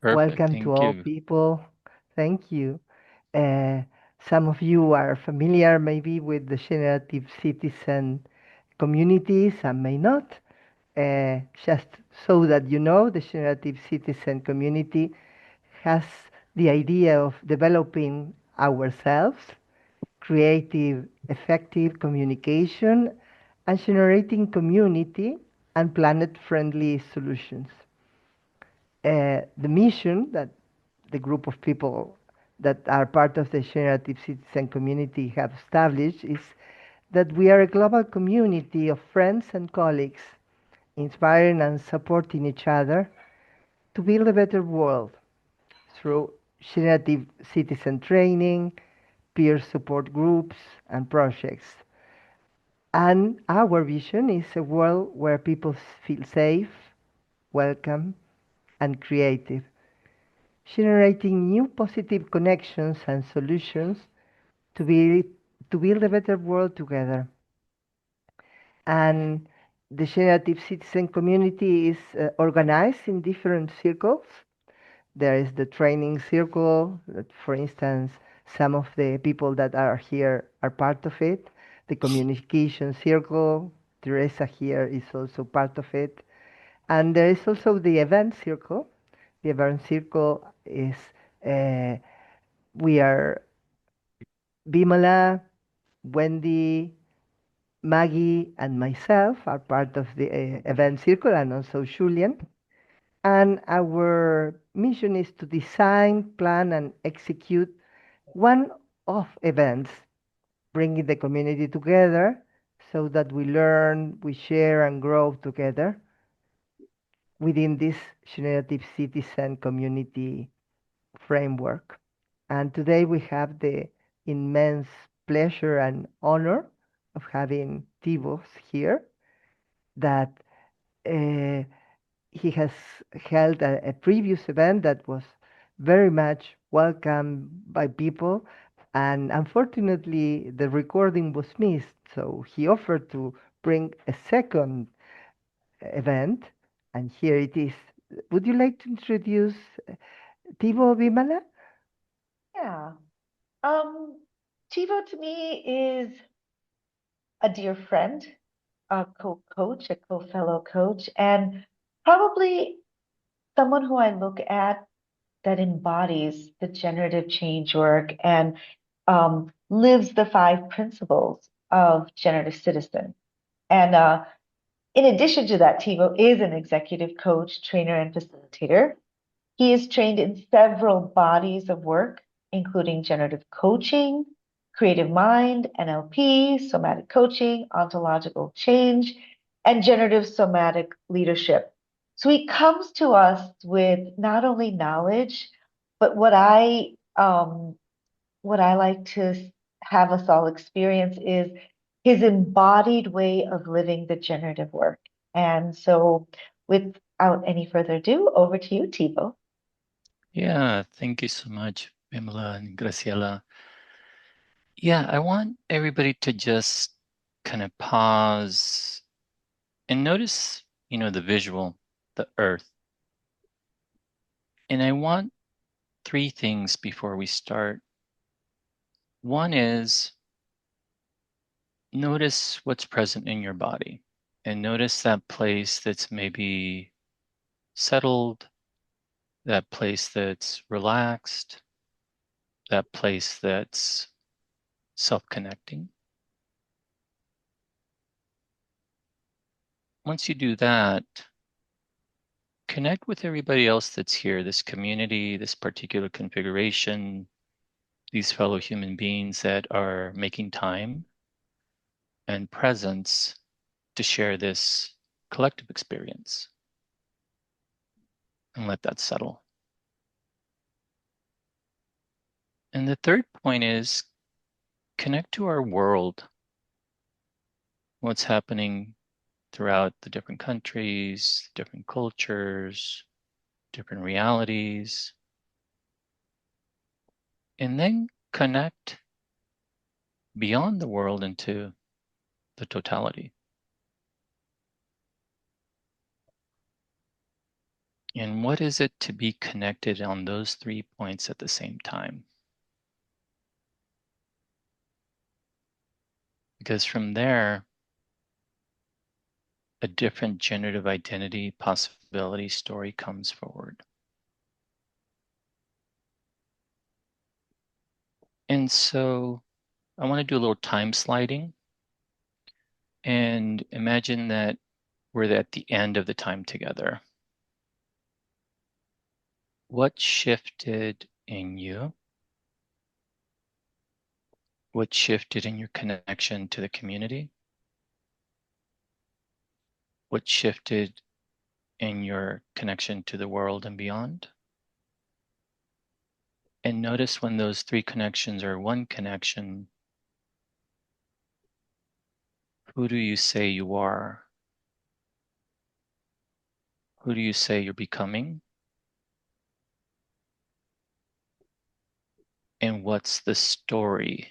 Perfect. Welcome to Thank all you. people. Thank you. Uh, some of you are familiar maybe with the generative citizen community, some may not. Just so that you know, the generative citizen community has the idea of developing ourselves, creative, effective communication, and generating community and planet-friendly solutions. The mission that the group of people that are part of the generative citizen community have established is that we are a global community of friends and colleagues, inspiring and supporting each other to build a better world through generative citizen training, peer support groups, and projects. And our vision is a world where people feel safe, welcome, and creative, generating new positive connections and solutions to, be, to build a better world together. And the generative citizen community is organized in different circles. There is the training circle, that, for instance, some of the people that are here are part of it. The communication circle, Teresa here is also part of it. And there is also the event circle. The event circle is uh, we are Bimala, Wendy, Maggie, and myself are part of the event circle, and also Julian. And our mission is to design, plan, and execute one-off events, bringing the community together so that we learn, we share, and grow together within this generative citizen community framework. And today we have the immense pleasure and honor of having Tivo here, that uh, he has held a previous event that was very much welcomed by people. And unfortunately, the recording was missed. So he offered to bring a second event. And here it is. Would you like to introduce Tivo Bimala? Yeah. Um, Tivo to me is a dear friend, a co-coach, a co-fellow coach, and probably someone who I look at that embodies the generative change work and lives the five principles of generative citizen. And in addition to that, Tivo is an executive coach, trainer, and facilitator. He is trained in several bodies of work, including generative coaching, creative mind, NLP, somatic coaching, ontological change, and generative somatic leadership. So he comes to us with not only knowledge, but what I like to have us all experience is his embodied way of living the generative work. And so, without any further ado, over to you, Tivo. Yeah, thank you so much, Pamela and Graciela. Yeah, I want everybody to just kind of pause and notice, the visual, the earth. And I want three things before we start. One is notice what's present in your body and notice that place that's maybe settled, that place that's relaxed, that place that's self-connecting. Once you do that, connect with everybody else that's here, this community, this particular configuration, these fellow human beings that are making time and presence to share this collective experience, and let that settle. And the third point is connect to our world, what's happening throughout the different countries, different cultures, different realities, and then connect beyond the world into the totality. And what is it to be connected on those 3 points at the same time? Because from there, a different generative identity possibility story comes forward. And so I want to do a little time sliding and imagine that we're at the end of the time together. What shifted in you? What shifted in your connection to the community? What shifted in your connection to the world and beyond? And notice when those 3 connections are one connection, who do you say you are? Who do you say you're becoming? And what's the story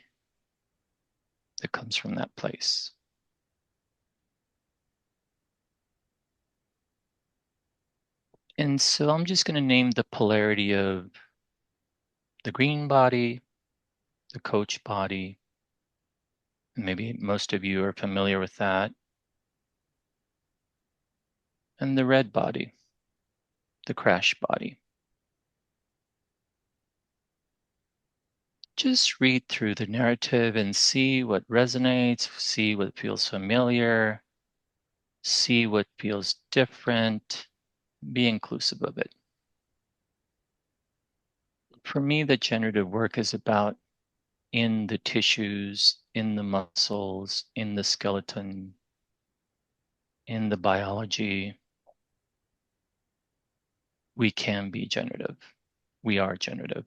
that comes from that place? And so I'm just going to name the polarity of the green body, the coach body. Maybe most of you are familiar with that. And the red body, the crash body. Just read through the narrative and see what resonates, see what feels familiar, see what feels different, be inclusive of it. For me, the generative work is about in the tissues, in the muscles, in the skeleton, in the biology. We can be generative. We are generative.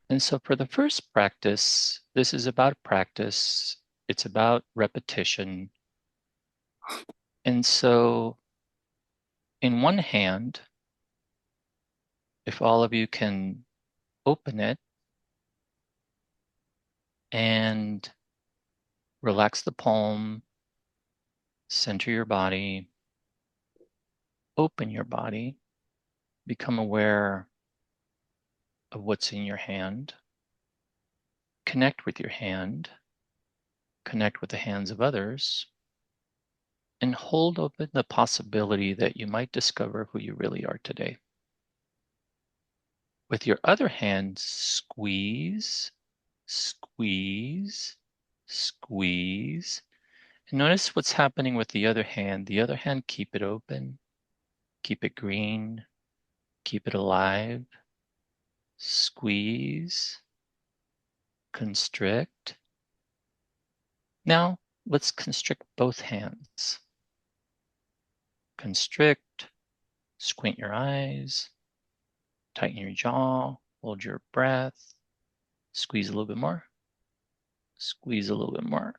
And so for the first practice, this is about practice. It's about repetition. And so in one hand, if all of you can open it and relax the palm, center your body, open your body, become aware of what's in your hand, connect with your hand, connect with the hands of others, and hold open the possibility that you might discover who you really are today. With your other hand, squeeze, squeeze, squeeze. And notice what's happening with the other hand. The other hand, keep it open, keep it green, keep it alive. Squeeze, constrict. Now, let's constrict both hands. Constrict, squint your eyes, tighten your jaw, hold your breath, squeeze a little bit more, squeeze a little bit more,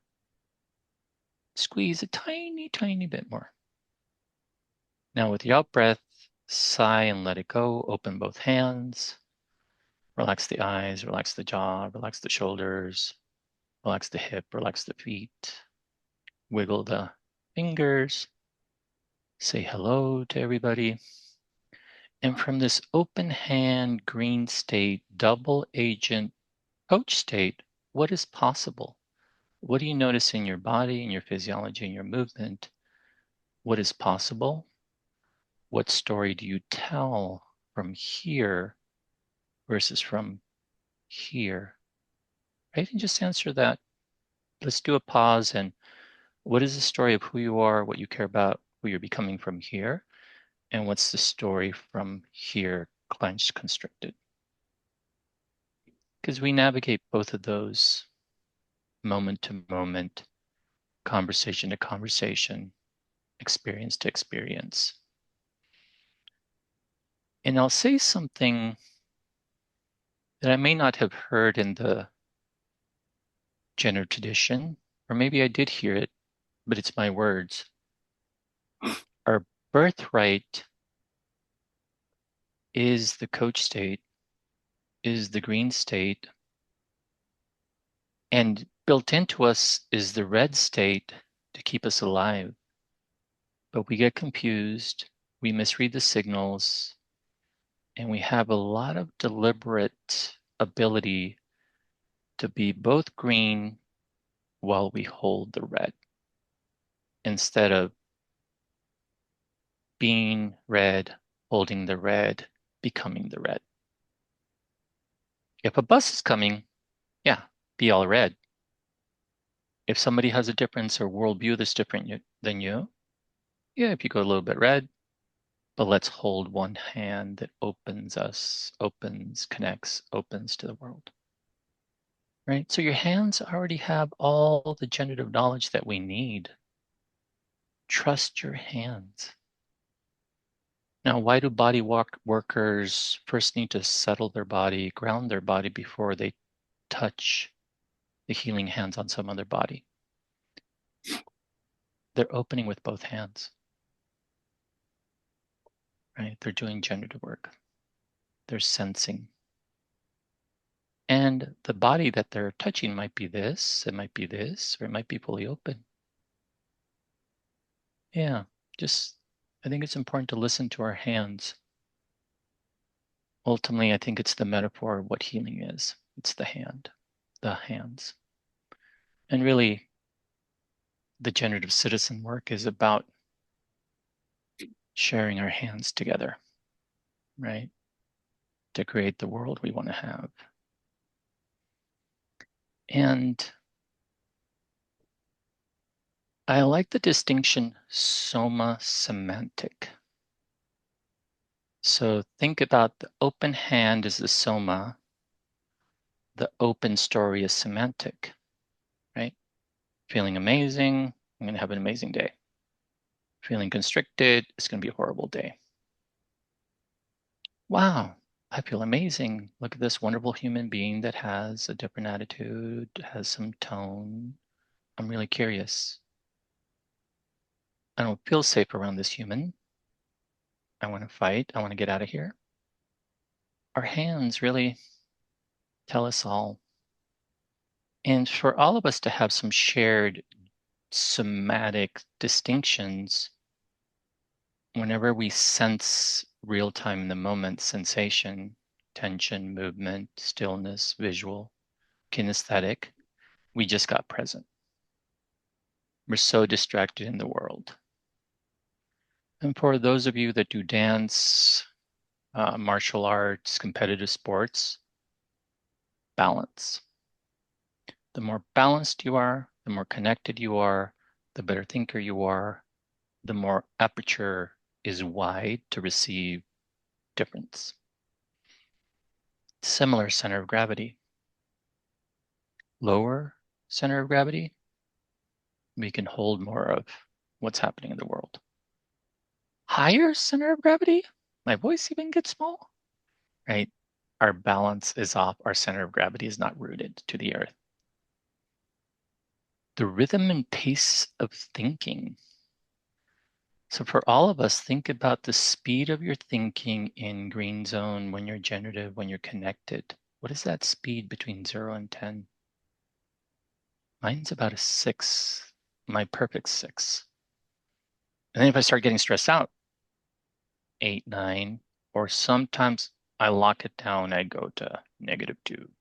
squeeze a tiny, tiny bit more. Now with the out breath, sigh and let it go. Open both hands. Relax the eyes, relax the jaw, relax the shoulders, relax the hip, relax the feet. Wiggle the fingers. Say hello to everybody. And from this open hand, green state, double agent coach state, what is possible? What do you notice in your body, in your physiology, in your movement? What is possible? What story do you tell from here versus from here? Right? And just answer that. Let's do a pause. And what is the story of who you are, what you care about, who you're becoming from here? And what's the story from here, clenched, constricted? Because we navigate both of those moment to moment, conversation to conversation, experience to experience. And I'll say something that I may not have heard in the generative tradition, or maybe I did hear it, but it's my words. Our birthright is the coach state, is the green state, and built into us is the red state to keep us alive. But we get confused we misread the signals, and we have a lot of deliberate ability to be both green while we hold the red, instead of being red, holding the red, becoming the red. If a bus is coming, yeah, be all red. If somebody has a difference or worldview that's different than you, yeah, if you go a little bit red, but let's hold one hand that opens, connects, opens to the world. Right? So your hands already have all the generative knowledge that we need. Trust your hands. Now, why do body workers first need to settle their body, ground their body before they touch the healing hands on some other body? They're opening with both hands, right? They're doing generative work. They're sensing. And the body that they're touching might be this, it might be this, or it might be fully open. Yeah, I think it's important to listen to our hands. Ultimately, I think it's the metaphor of what healing is. It's the hands. And really, the generative citizen work is about sharing our hands together, right? To create the world we want to have. And I like the distinction soma semantic. So think about the open hand is the soma, the open story is semantic, right? Feeling amazing, I'm going to have an amazing day. Feeling constricted, it's going to be a horrible day. Wow, I feel amazing. Look at this wonderful human being that has a different attitude, has some tone. I'm really curious. I don't feel safe around this human. I want to fight. I want to get out of here. Our hands really tell us all. And for all of us to have some shared somatic distinctions, whenever we sense real time in the moment sensation, tension, movement, stillness, visual, kinesthetic, we just got present. We're so distracted in the world. And for those of you that do dance, martial arts, competitive sports, balance. The more balanced you are, the more connected you are, the better thinker you are, the more aperture is wide to receive difference. Similar center of gravity. Lower center of gravity, we can hold more of what's happening in the world. Higher center of gravity, my voice even gets small, right? Our balance is off. Our center of gravity is not rooted to the earth. The rhythm and pace of thinking. So for all of us, think about the speed of your thinking in green zone when you're generative, when you're connected. What is that speed between 0 and 10? Mine's about a 6, my perfect 6. And then if I start getting stressed out, 8, 9, or sometimes I lock it down, I go to -2.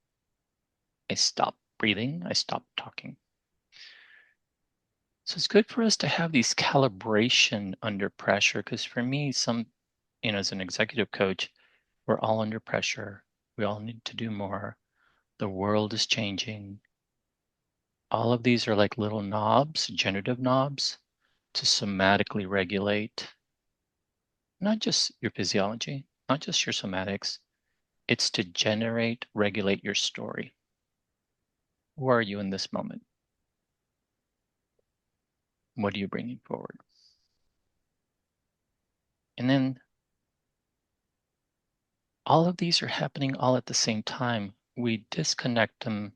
I stop breathing, I stop talking. So it's good for us to have these calibration under pressure, because for me, as an executive coach, we're all under pressure. We all need to do more. The world is changing. All of these are like little knobs, generative knobs, to somatically regulate not just your physiology, not just your somatics. It's to regulate your story. Who are you in this moment? What are you bringing forward? And then all of these are happening all at the same time. We disconnect them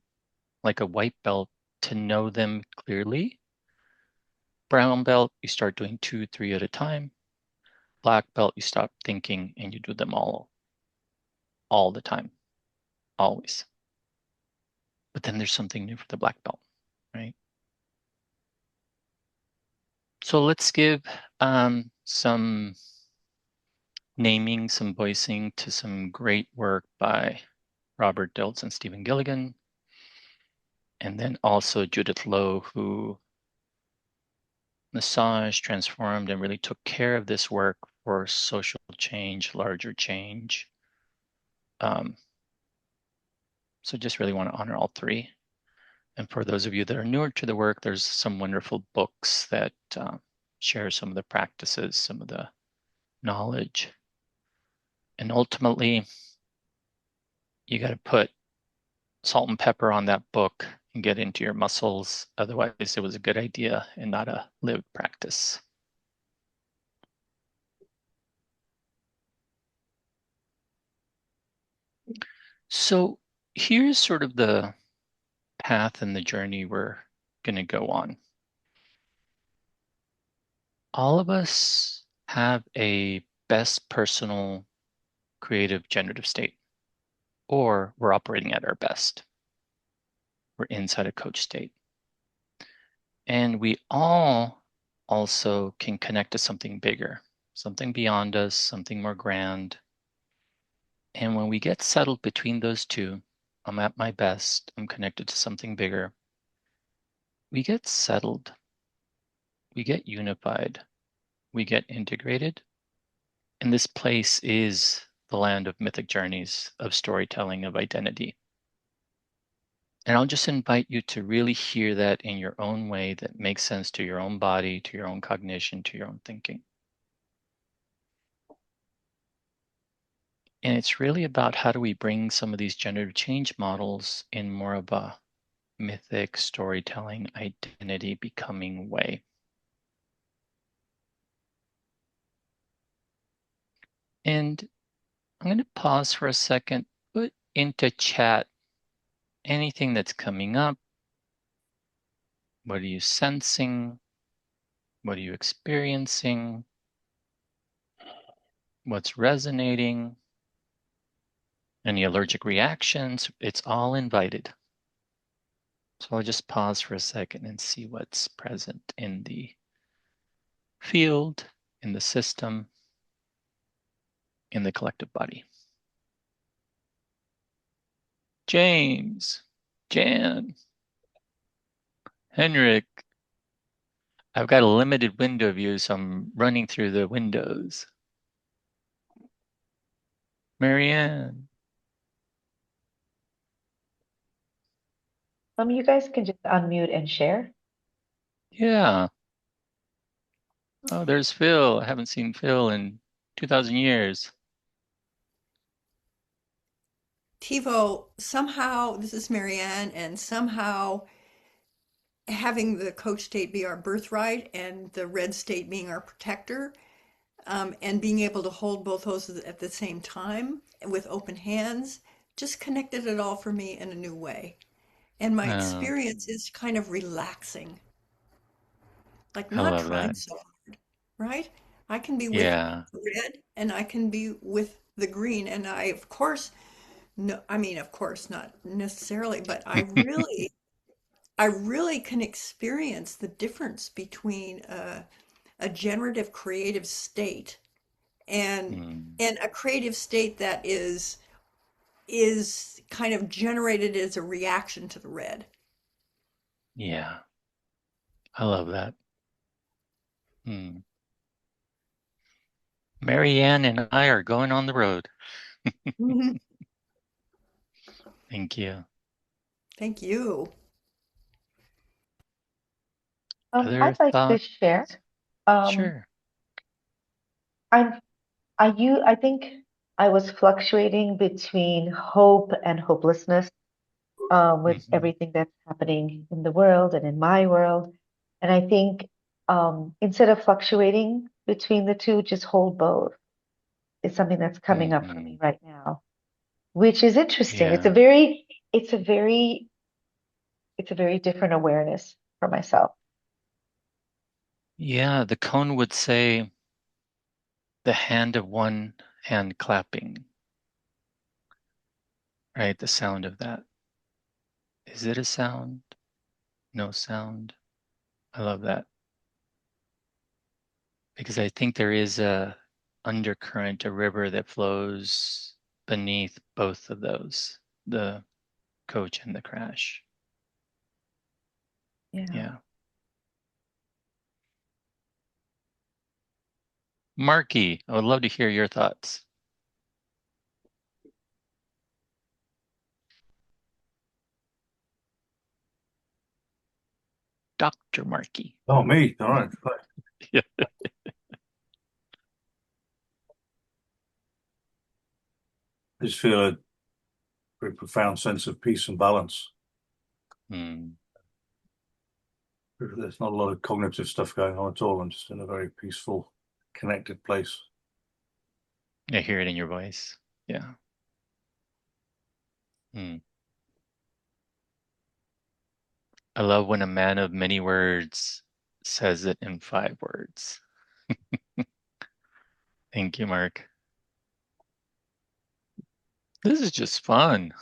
like a white belt to know them clearly. Brown belt, you start doing 2, 3 at a time. Black belt, you stop thinking and you do them all the time, always. But then there's something new for the black belt, right? So let's give some naming, some voicing to some great work by Robert Dilts and Stephen Gilligan, and then also Judith Lowe, who massaged, transformed, and really took care of this work for social change, larger change. So just really want to honor all three. And for those of you that are newer to the work, there's some wonderful books that share some of the practices, some of the knowledge. And ultimately, you got to put salt and pepper on that book and get into your muscles. Otherwise, it was a good idea and not a lived practice. So here's sort of the path and the journey we're going to go on. All of us have a best personal creative generative state, or we're operating at our best. We're inside a coach state. And we all also can connect to something bigger, something beyond us, something more grand. And when we get settled between those two, I'm at my best, I'm connected to something bigger, we get settled, we get unified, we get integrated. And this place is the land of mythic journeys, of storytelling, of identity. And I'll just invite you to really hear that in your own way that makes sense to your own body, to your own cognition, to your own thinking. And it's really about how do we bring some of these generative change models in more of a mythic storytelling, identity becoming way. And I'm going to pause for a second, put into chat anything that's coming up. What are you sensing? What are you experiencing? What's resonating? Any allergic reactions? It's all invited. So I'll just pause for a second and see what's present in the field, in the system, in the collective body. James, Jan, Henrik. I've got a limited window view, so I'm running through the windows. Marianne. You guys can just unmute and share. Yeah. Oh, there's Phil. I haven't seen Phil in 2,000 years. Tivo, somehow, this is Marianne, and somehow having the coach state be our birthright and the red state being our protector, and being able to hold both those at the same time with open hands, just connected it all for me in a new way. And my Oh, experience is kind of relaxing, like I not love trying that. so hard, right? I can be with Yeah. the red and I can be with the green. And I, of course, no, I mean, of course, not necessarily, but I really can experience the difference between a generative creative state and Mm, and a creative state that is kind of generated as a reaction to the red. yeah. I love that. Hmm. Marianne and I are going on the road. Mhm. Thank you. Thank you. Other I'd like to thoughts? share. Um, Sure. I'm I think I was fluctuating between hope and hopelessness with Hmm. everything that's happening in the world and in my world. And I think instead of fluctuating between the two, just hold both is something that's coming up for me Hmm. right now, which is interesting. Yeah. It's a very, it's a very different awareness for myself. Yeah. The cone would say the hand of one hand clapping, right? The sound of that. Is it a sound? No sound? I love that because I think there is a undercurrent, a river that flows beneath both of those, the coach and the crash. Yeah. Yeah. Marky, I would love to hear your thoughts. Dr. Marky. Oh, me. All right. Yeah. I just feel a very profound sense of peace and balance. Hmm. There's not a lot of cognitive stuff going on at all. I'm just in a very peaceful, connected place. I hear it in your voice. Yeah. Hmm. I love when a man of many words says it in 5 words. Thank you, Mark. This is just fun.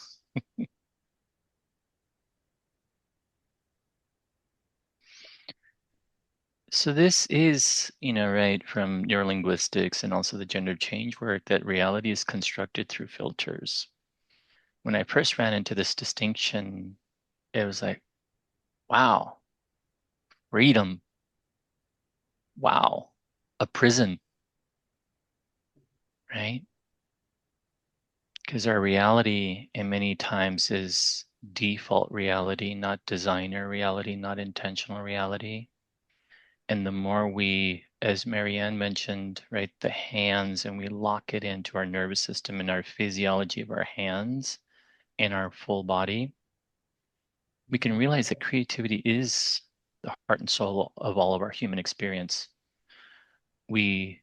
So this is, right, from neurolinguistics and also the gender change work, that reality is constructed through filters. When I first ran into this distinction, it was like, wow, freedom. Wow, a prison, right? Because our reality in many times is default reality, not designer reality, not intentional reality. And the more we, as Marianne mentioned, right, the hands, and we lock it into our nervous system and our physiology of our hands and our full body, we can realize that creativity is the heart and soul of all of our human experience. We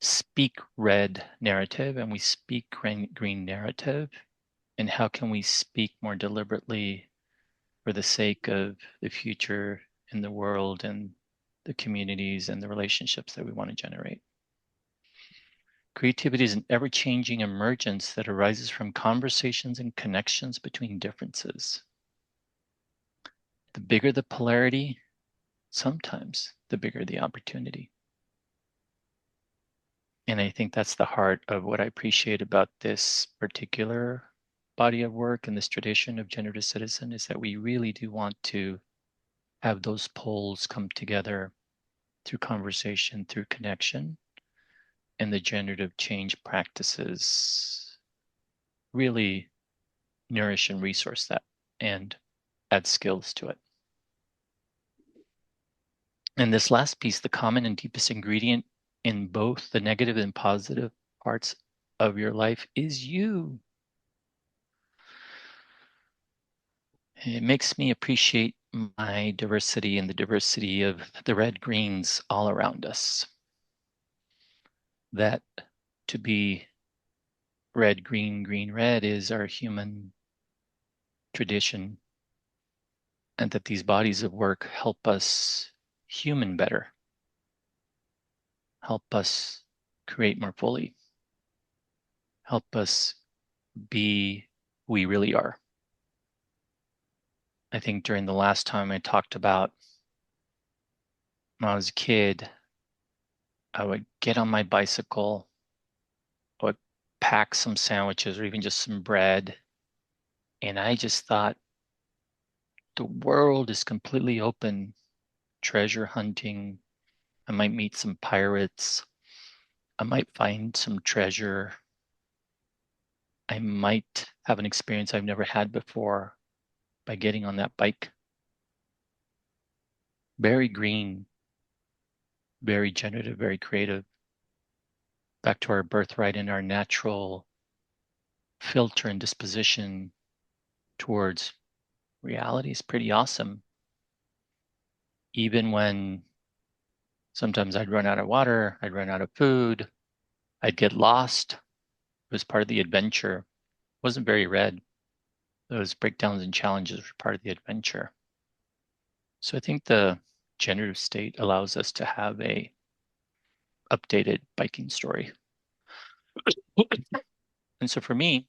speak red narrative and we speak green narrative. And how can we speak more deliberately for the sake of the future in the world and the communities and the relationships that we want to generate? Creativity is an ever-changing emergence that arises from conversations and connections between differences. The bigger the polarity, sometimes the bigger the opportunity. And I think that's the heart of what I appreciate about this particular body of work and this tradition of generative citizen, is that we really do want to have those poles come together through conversation, through connection, and the generative change practices really nourish and resource that and add skills to it. And this last piece, the common and deepest ingredient in both the negative and positive parts of your life, is you. It makes me appreciate my diversity and the diversity of the red greens all around us. That to be red, green, green, red is our human tradition, and that these bodies of work help us human better, help us create more fully, help us be who we really are. I think during the last time I talked about when I was a kid, I would get on my bicycle, I would pack some sandwiches or even just some bread. And I just thought the world is completely open, treasure hunting. I might meet some pirates. I might find some treasure. I might have an experience I've never had before by getting on that bike. Very green, very generative, very creative. Back to our birthright and our natural filter and disposition towards reality is pretty awesome. Even when sometimes I'd run out of water, I'd run out of food, I'd get lost. It was part of the adventure. It wasn't very red. Those breakdowns and challenges were part of the adventure. So I think the generative state allows us to have a updated biking story. And so for me,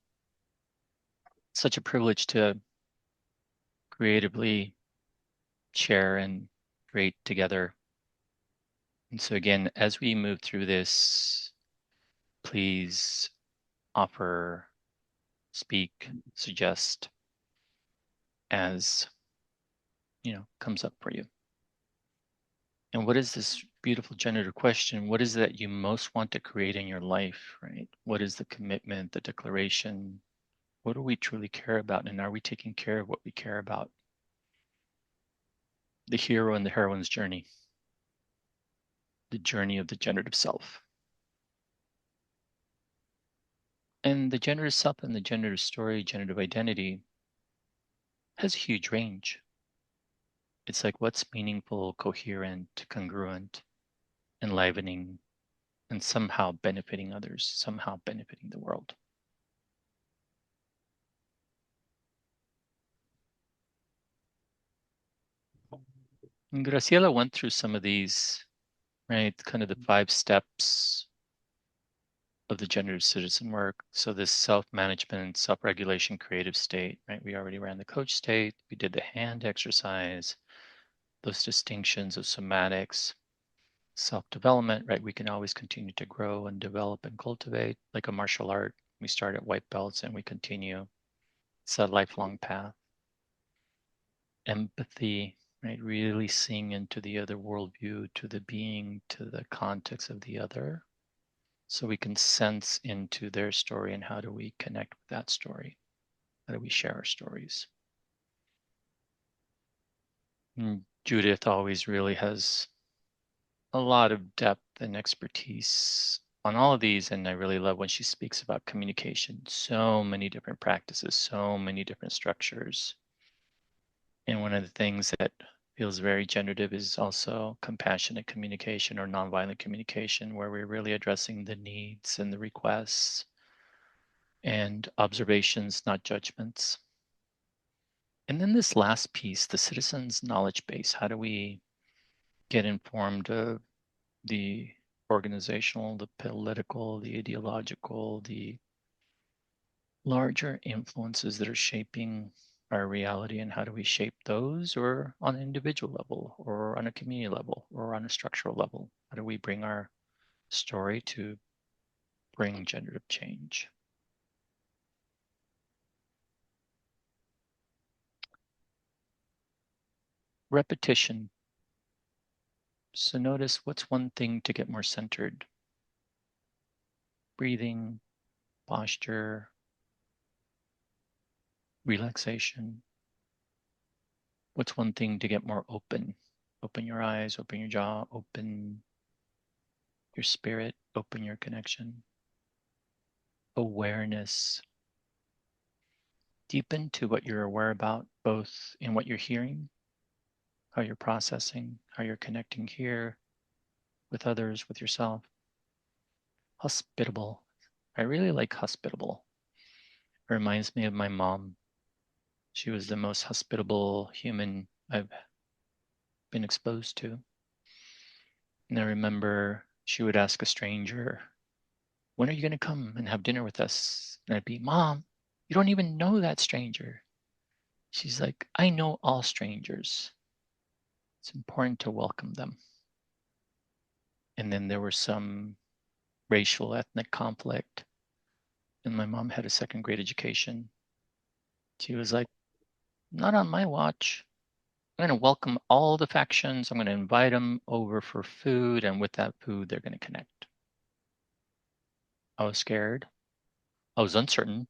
it's such a privilege to creatively share and create together And so again, as we move through this, please offer, speak, suggest as, comes up for you. And what is this beautiful generative question? What is that you most want to create in your life, right? What is the commitment, the declaration? What do we truly care about? And are we taking care of what we care about? The hero and the heroine's journey, the journey of the generative self. And the generative self and the generative story, generative identity has a huge range. It's like what's meaningful, coherent, congruent, enlivening, and somehow benefiting others, somehow benefiting the world. And Graciela went through some of these, right? Kind of the 5 steps of the generative citizen work. So this self-management, self-regulation, creative state, right? We already ran the coach state. We did the hand exercise, those distinctions of somatics, self-development, right? We can always continue to grow and develop and cultivate like a martial art. We start at white belts and we continue. It's a lifelong path. Empathy, right? Really seeing into the other worldview, to the being, to the context of the other. So we can sense into their story and how do we connect with that story? How do we share our stories? And Judith always really has a lot of depth and expertise on all of these. And I really love when she speaks about communication. So many different practices, so many different structures. And one of the things that feels very generative is also compassionate communication or nonviolent communication, where we're really addressing the needs and the requests and observations, not judgments. And then this last piece, the citizens' knowledge base. How do we get informed of the organizational, the political, the ideological, the larger influences that are shaping our reality, and how do we shape those, or on an individual level, or on a community level, or on a structural level? How do we bring our story to bring generative change? Repetition. So notice what's one thing to get more centered. Breathing, posture, relaxation. What's one thing to get more open? Open your eyes, open your jaw, open your spirit, open your connection. Awareness. Deepen to what you're aware about, both in what you're hearing, how you're processing, how you're connecting here with others, with yourself. Hospitable. I really like hospitable. It reminds me of my mom. She was the most hospitable human I've been exposed to. And I remember she would ask a stranger, when are you going to come and have dinner with us? And I'd be, Mom, you don't even know that stranger. She's like, I know all strangers. It's important to welcome them. And then there was some racial, ethnic conflict. And my mom had a second grade education. She was like, not on my watch. I'm going to welcome all the factions. I'm going to invite them over for food. And with that food, they're going to connect. I was scared. I was uncertain.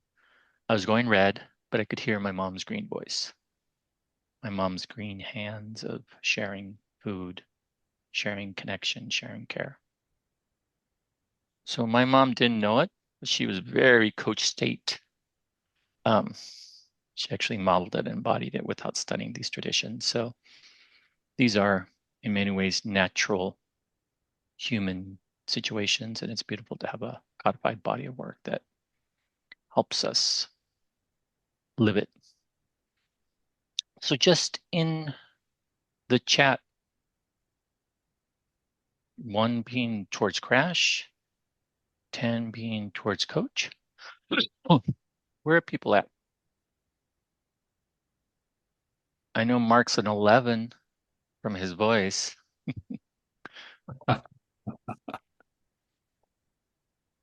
I was going red, but I could hear my mom's green voice. My mom's green hands of sharing food, sharing connection, sharing care. So my mom didn't know it, but she was very Coach State. She actually modeled it and embodied it without studying these traditions. So these are, in many ways, natural human situations, and it's beautiful to have a codified body of work that helps us live it. So just in the chat, 1 being towards crash, 10 being towards coach. Oh, where are people at? I know Mark's an 11 from his voice.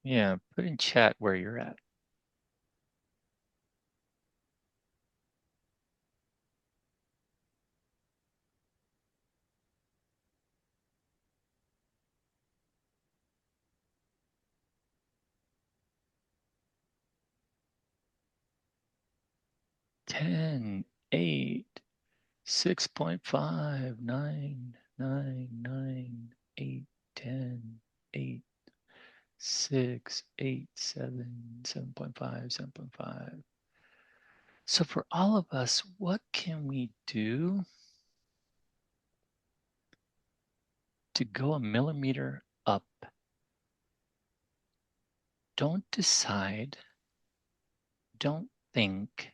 Yeah, put in chat where you're at. Ten, 8, 6.5, 9, 9, 9, 8, 10, 8, 6, 8, 7, 7.5, 7.5. So for all of us, what can we do to go a millimeter up? Don't decide, don't think,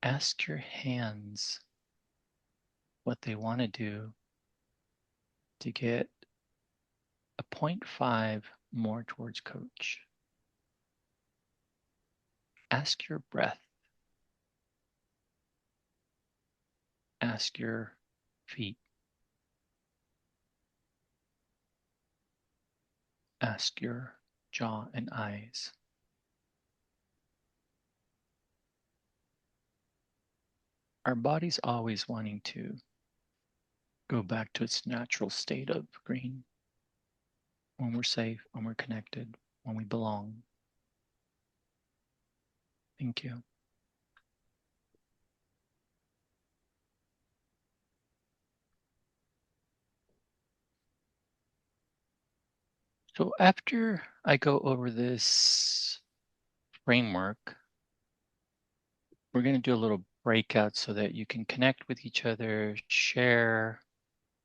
ask your hands what they want to do to get a 0.5 more towards coach. Ask your breath. Ask your feet. Ask your jaw and eyes. Our body's always wanting to go back to its natural state of green when we're safe, when we're connected, when we belong. Thank you. So after I go over this framework, we're going to do a little breakout so that you can connect with each other, share,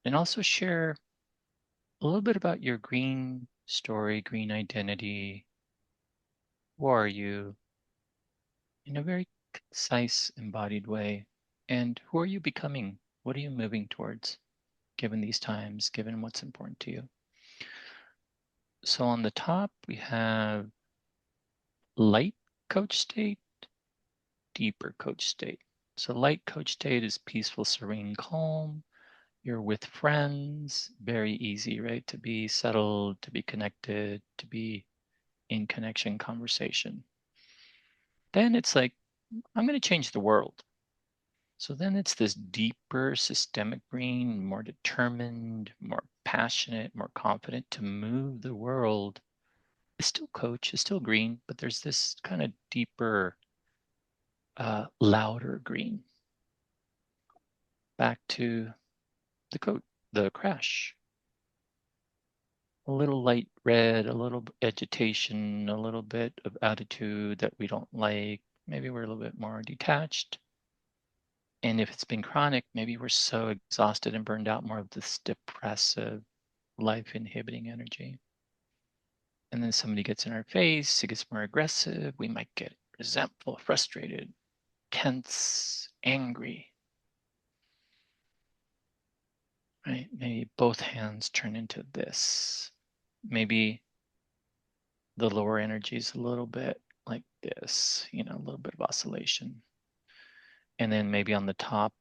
and also share a little bit about your green story, green identity. Who are you? In a very concise, embodied way. And who are you becoming? What are you moving towards, given these times, given what's important to you? So on the top, we have light coach state, deeper coach state. So light coach state is peaceful, serene, calm. You're with friends, very easy, right? To be settled, to be connected, to be in connection, conversation. Then it's like, I'm going to change the world. So then it's this deeper systemic green, more determined, more passionate, more confident to move the world. It's still coach, it's still green, but there's this kind of deeper, louder green. Back to the coat, the crash. A little light red, a little agitation, a little bit of attitude that we don't like. Maybe we're a little bit more detached. And if it's been chronic, maybe we're so exhausted and burned out, more of this depressive, life inhibiting energy. And then somebody gets in our face, it gets more aggressive. We might get resentful, frustrated, tense, angry. Right? Maybe both hands turn into this. Maybe the lower energy is a little bit like this, a little bit of oscillation. And then maybe on the top,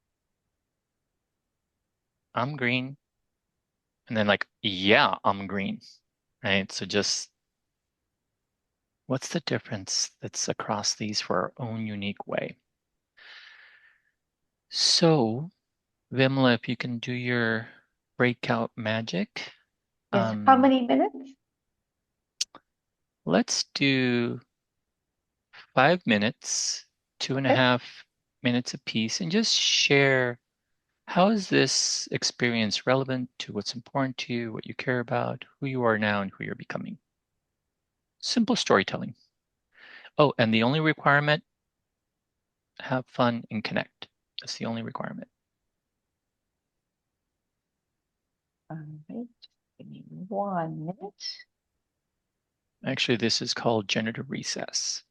I'm green. And then like, yeah, I'm green. Right? So just what's the difference that's across these for our own unique way? So, Vimla, if you can do your breakout magic. Yes. How many minutes? Let's do 5 minutes, two and a Okay. half minutes apiece, and just share how is this experience relevant to what's important to you, what you care about, who you are now, and who you're becoming. Simple storytelling. Oh, and the only requirement, have fun and connect. That's the only requirement. All right. Give me 1 minute. Actually, this is called generative recess.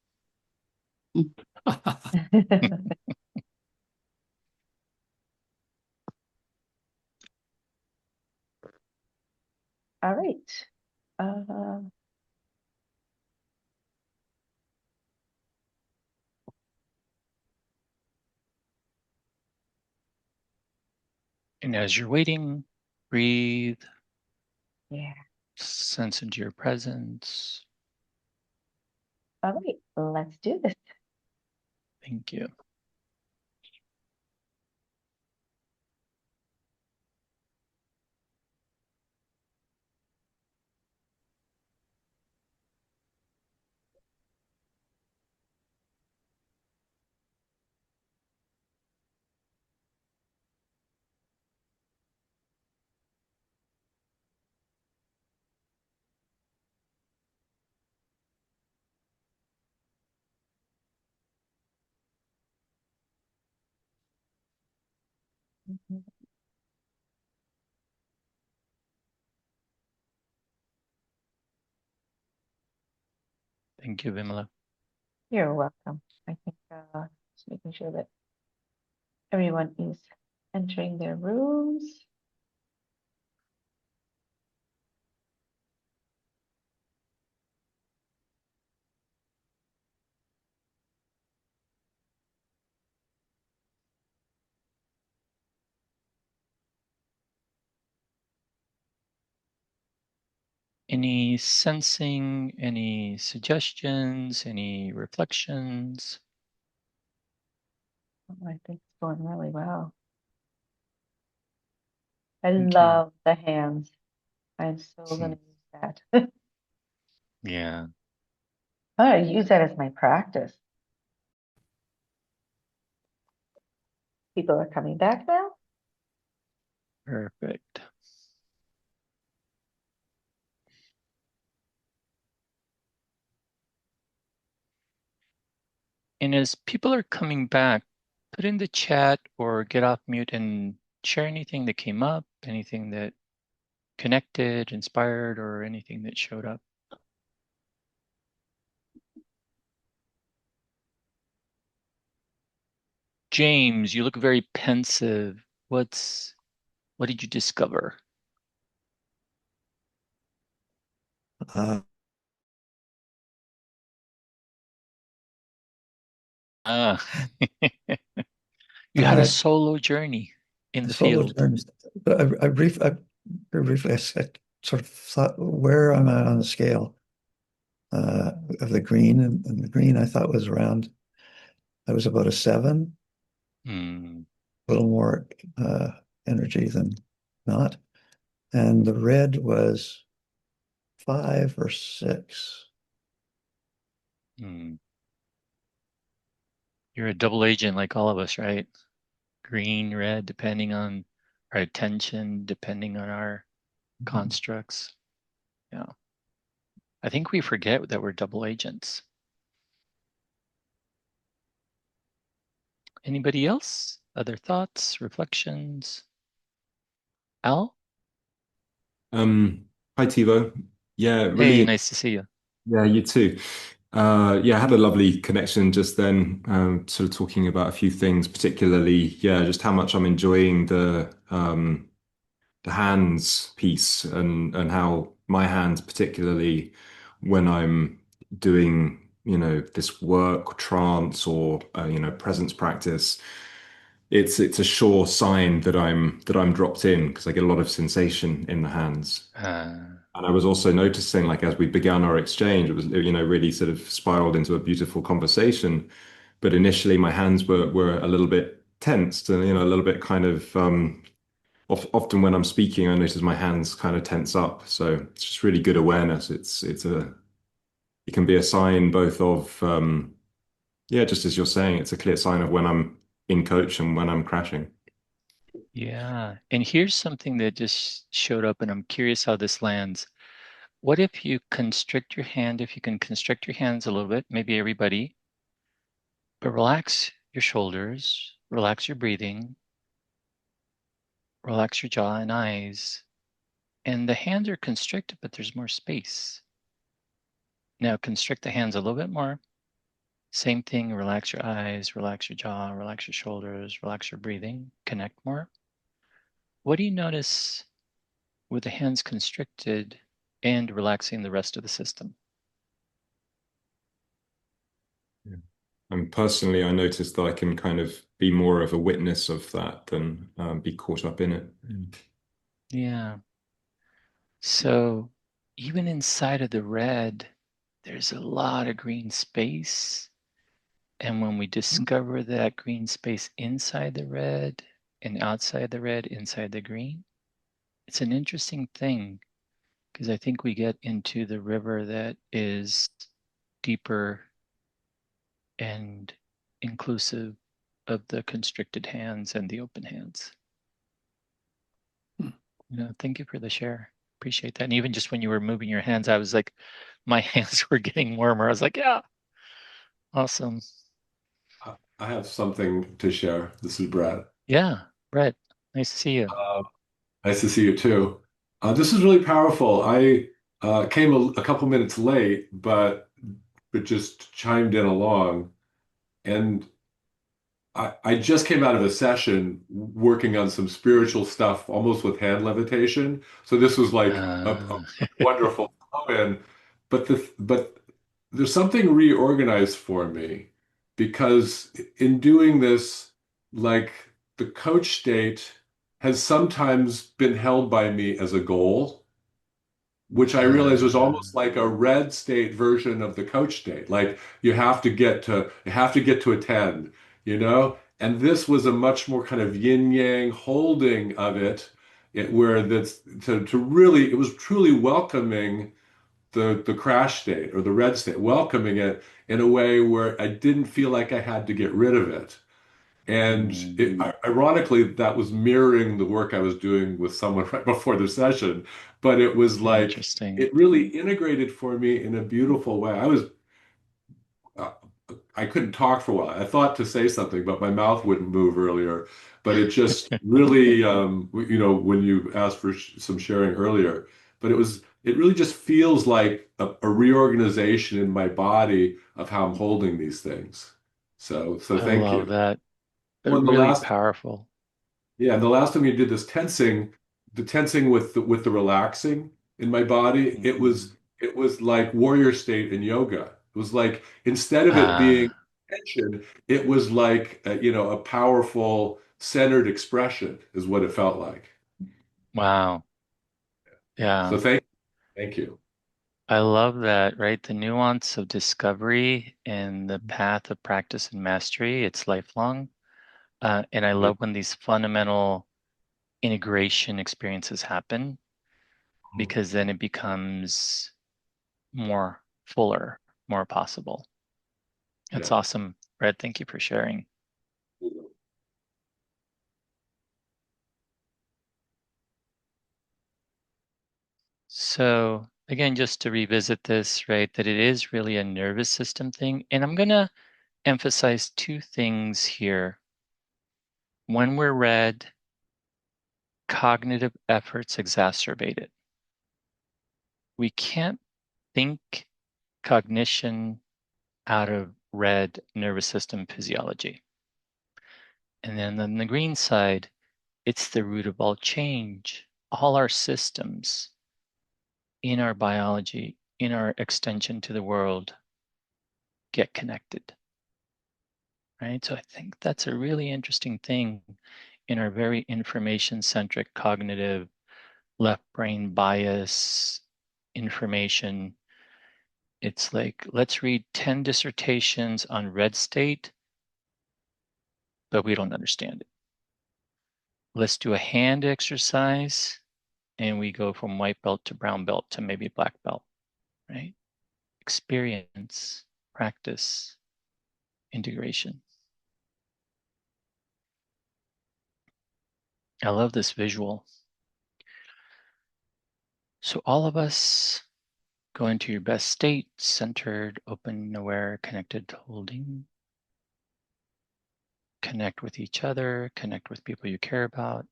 All right. Uh, And as you're waiting, breathe, yeah. sense into your presence. All right, let's do this. Thank you. Mhm. Thank you, Vimala. You're welcome. I think just making sure that everyone is entering their rooms. Any sensing, any suggestions, any reflections? Oh, I think it's going really well. I Thank you. love the hands. I'm so going to use that. Yeah, I'm going to use that as my practice. People are coming back now. perfect. And as people are coming back, put in the chat or get off mute and share anything that came up, anything that connected, inspired, or anything that showed up. James, you look very pensive. What did you discover? Uh, Ah, you had a uh, solo journey in the the solo field. terms, but very briefly, I sort of thought, where am I on the scale of the green? And the green I thought was around, I was about a 7, Hmm. a little more energy than not. And the red was 5 or 6. Hmm. You're a double agent like all of us, right? Green, red, depending on our attention, depending on our constructs. Yeah. I think we forget that we're double agents. Anybody else? Other thoughts, reflections? Al? Hi Tivo. Yeah, Hey, really. nice to see you. Yeah, you too. Yeah, I had a lovely connection just then, sort of talking about a few things, particularly, yeah, just how much I'm enjoying the hands piece and how my hands, particularly when I'm doing, this work, trance or presence practice, it's a sure sign that I'm dropped in because I get a lot of sensation in the hands. Uh, And I was also noticing, like, as we began our exchange, it was, really sort of spiraled into a beautiful conversation. But initially, my hands were a little bit tensed and, a little bit kind of, often when I'm speaking, I notice my hands kind of tense up. So it's just really good awareness. It can be a sign both of, yeah, just as you're saying, it's a clear sign of when I'm in coach and when I'm crashing. yeah. And here's something that just showed up, and I'm curious how this lands. What if you constrict your hand, if you can constrict your hands a little bit, maybe everybody, but relax your shoulders, relax your breathing, relax your jaw and eyes. And the hands are constricted, but there's more space. Now constrict the hands a little bit more. Same thing, relax your eyes, relax your jaw, relax your shoulders, relax your breathing, connect more. What do you notice with the hands constricted and relaxing the rest of the system? Yeah. And personally, I noticed that I can kind of be more of a witness of that than be caught up in it. Yeah. So even inside of the red, there's a lot of green space. And when we discover that green space inside the red and outside the red, inside the green, it's an interesting thing because I think we get into the river that is deeper and inclusive of the constricted hands and the open hands. Thank you for the share. Appreciate that. And even just when you were moving your hands, I was like, my hands were getting warmer. I was like, yeah, awesome. I have something to share. This is Brad. Yeah, Brett, nice to see you. Nice to see you too. This is really powerful. I came a couple minutes late, but just chimed in along. And I just came out of a session working on some spiritual stuff, almost with hand levitation. So this was like a wonderful flow in. But there's something reorganized for me because in doing this, like the coach state has sometimes been held by me as a goal, which I realized was almost like a red state version of the coach state. Like you have to get to attend, you know? And this was a much more kind of yin yang holding of where that's to really, it was truly welcoming the crash state or the red state, welcoming it in a way where I didn't feel like I had to get rid of it. And ironically, that was mirroring the work I was doing with someone right before the session. But it was like, Interesting. it really integrated for me in a beautiful way. Uh, I couldn't talk for a while. I thought to say something, but my mouth wouldn't move earlier. But it just really, when you asked for some sharing earlier, but it really just feels like a reorganization in my body of how I'm holding these things. So I thank love you. that. But Well, really powerful. the last time you did this tensing, the tensing with the relaxing in my body, it was like warrior state in yoga. It was like instead of it being tension, it was like a powerful centered expression is what it felt like. Wow. So Yeah. thank you. I love that, right? The nuance of discovery and the path of practice and mastery, it's lifelong. And I Yeah. love when these fundamental integration experiences happen because then it becomes more fuller, more possible. That's Yeah. awesome. Brett, thank you for sharing. So again, just to revisit this, right, that it is really a nervous system thing. And I'm going to emphasize two things here. When we're red, cognitive efforts exacerbate it. We can't think cognition out of red nervous system physiology. And then on the green side, it's the root of all change. All our systems in our biology, in our extension to the world, get connected. Right? So I think that's a really interesting thing in our very information-centric cognitive left brain bias information. It's like, let's read 10 dissertations on red state, but we don't understand it. Let's do a hand exercise and we go from white belt to brown belt to maybe black belt, right? Experience, practice, integration. I love this visual. So all of us go into your best state, centered, open, aware, connected, holding. Connect with each other, connect with people you care about,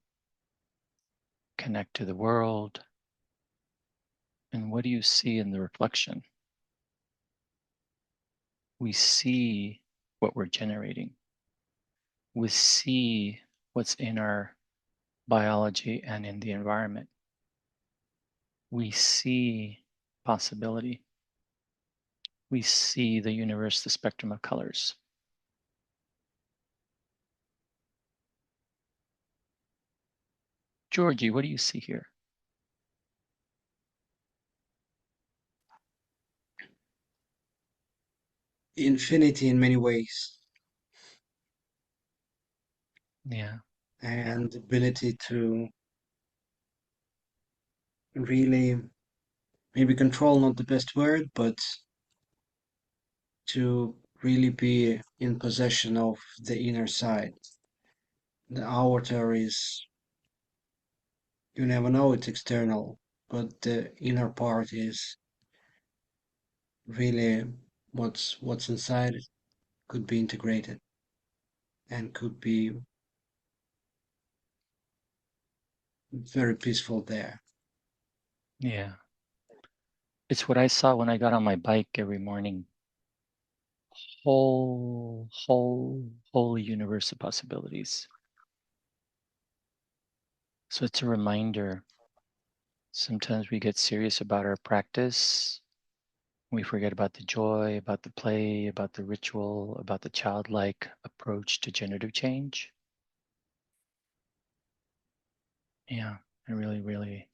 connect to the world. And what do you see in the reflection? We see what we're generating. We see what's in our biology and in the environment. We see possibility. We see the universe, the spectrum of colors. Georgie, what do you see here? infinity in many ways, Yeah. and the ability to really, maybe control not the best word, but to really be in possession of the inner side. The outer is, you never know, it's external, but the inner part is really what's inside could be integrated and could be very peaceful there. Yeah. It's what I saw when I got on my bike every morning. Whole universe of possibilities. So it's a reminder. Sometimes we get serious about our practice. We forget about the joy, about the play, about the ritual, about the childlike approach to generative change. Yeah, I really, really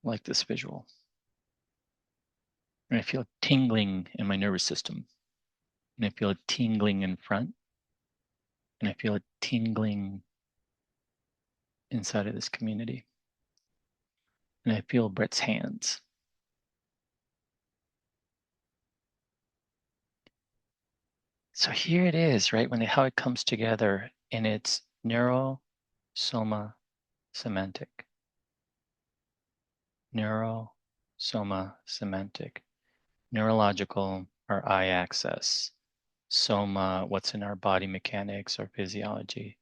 like this visual. And I feel tingling in my nervous system. And I feel it tingling in front. And I feel it tingling inside of this community. And I feel Brett's hands. So here it is, right? How it comes together in its neuro-soma semantic. Neuro-soma semantic. Neurological, our eye access. Soma, what's in our body mechanics or physiology.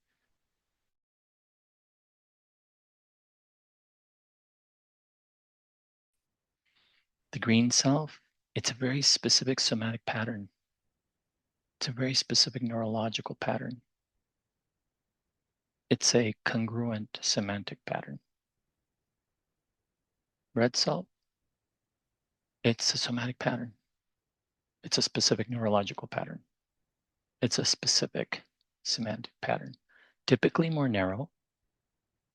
The green self, it's a very specific somatic pattern. It's a very specific neurological pattern. It's a congruent semantic pattern. Red self, it's a somatic pattern. It's a specific neurological pattern. It's a specific semantic pattern. Typically more narrow.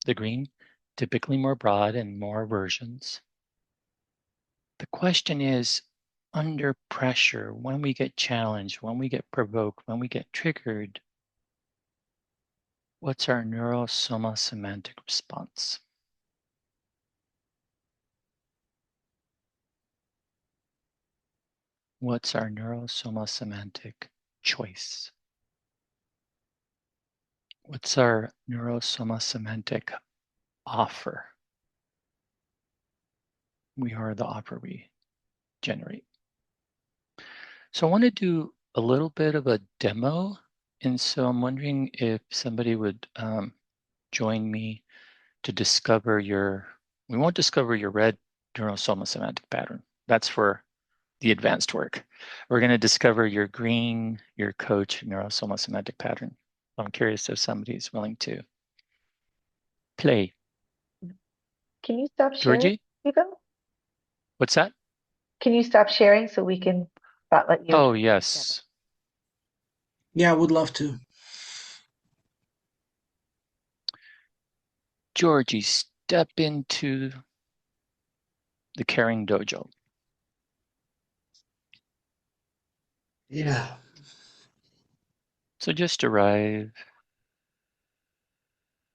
The green, typically more broad and more versions. The question is, under pressure, when we get challenged, when we get provoked, when we get triggered, what's our neurosoma semantic response? What's our neurosoma semantic choice? What's our neurosoma semantic offer? We are the offer we generate. So I want to do a little bit of a demo. And so I'm wondering if somebody would join me to discover we won't discover your red neurosoma semantic pattern. That's for the advanced work. We're going to discover your green, your coach neurosoma semantic pattern. I'm curious if somebody's willing to play. Can you stop sharing, Georgie, Tivo? what's that? Can you stop sharing so we can not let you? Oh, yes. Yeah, I would love to. Georgie, step into the caring dojo. Yeah. So just arrive,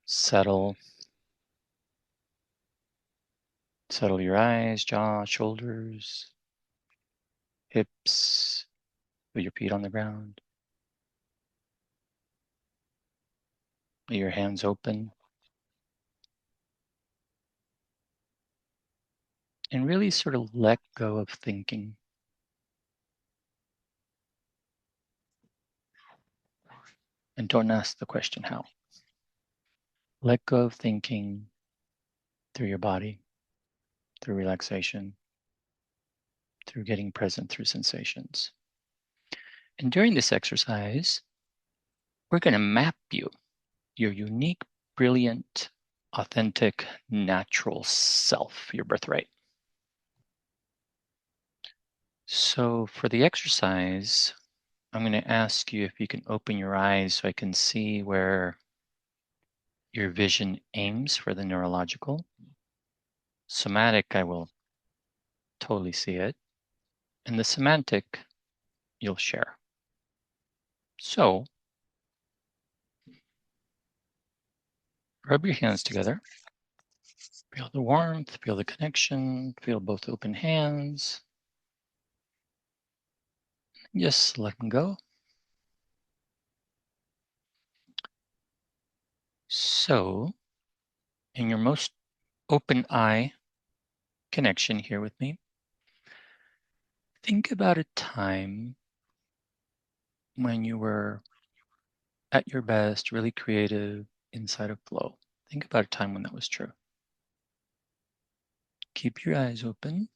settle your eyes, jaw, shoulders, hips, with your feet on the ground. With your hands open. And really sort of let go of thinking. And don't ask the question how. Let go of thinking through your body, through relaxation, through getting present through sensations. And during this exercise, we're going to map you, your unique, brilliant, authentic, natural self, your birthright. So for the exercise, I'm going to ask you if you can open your eyes so I can see where your vision aims for the neurological. Somatic, I will totally see it. And the semantic, you'll share. So rub your hands together. Feel the warmth, feel the connection, feel both open hands. Just let them go. So, in your most open eye connection here with me, think about a time when you were at your best, really creative, inside of flow. Think about a time when that was true. Keep your eyes open.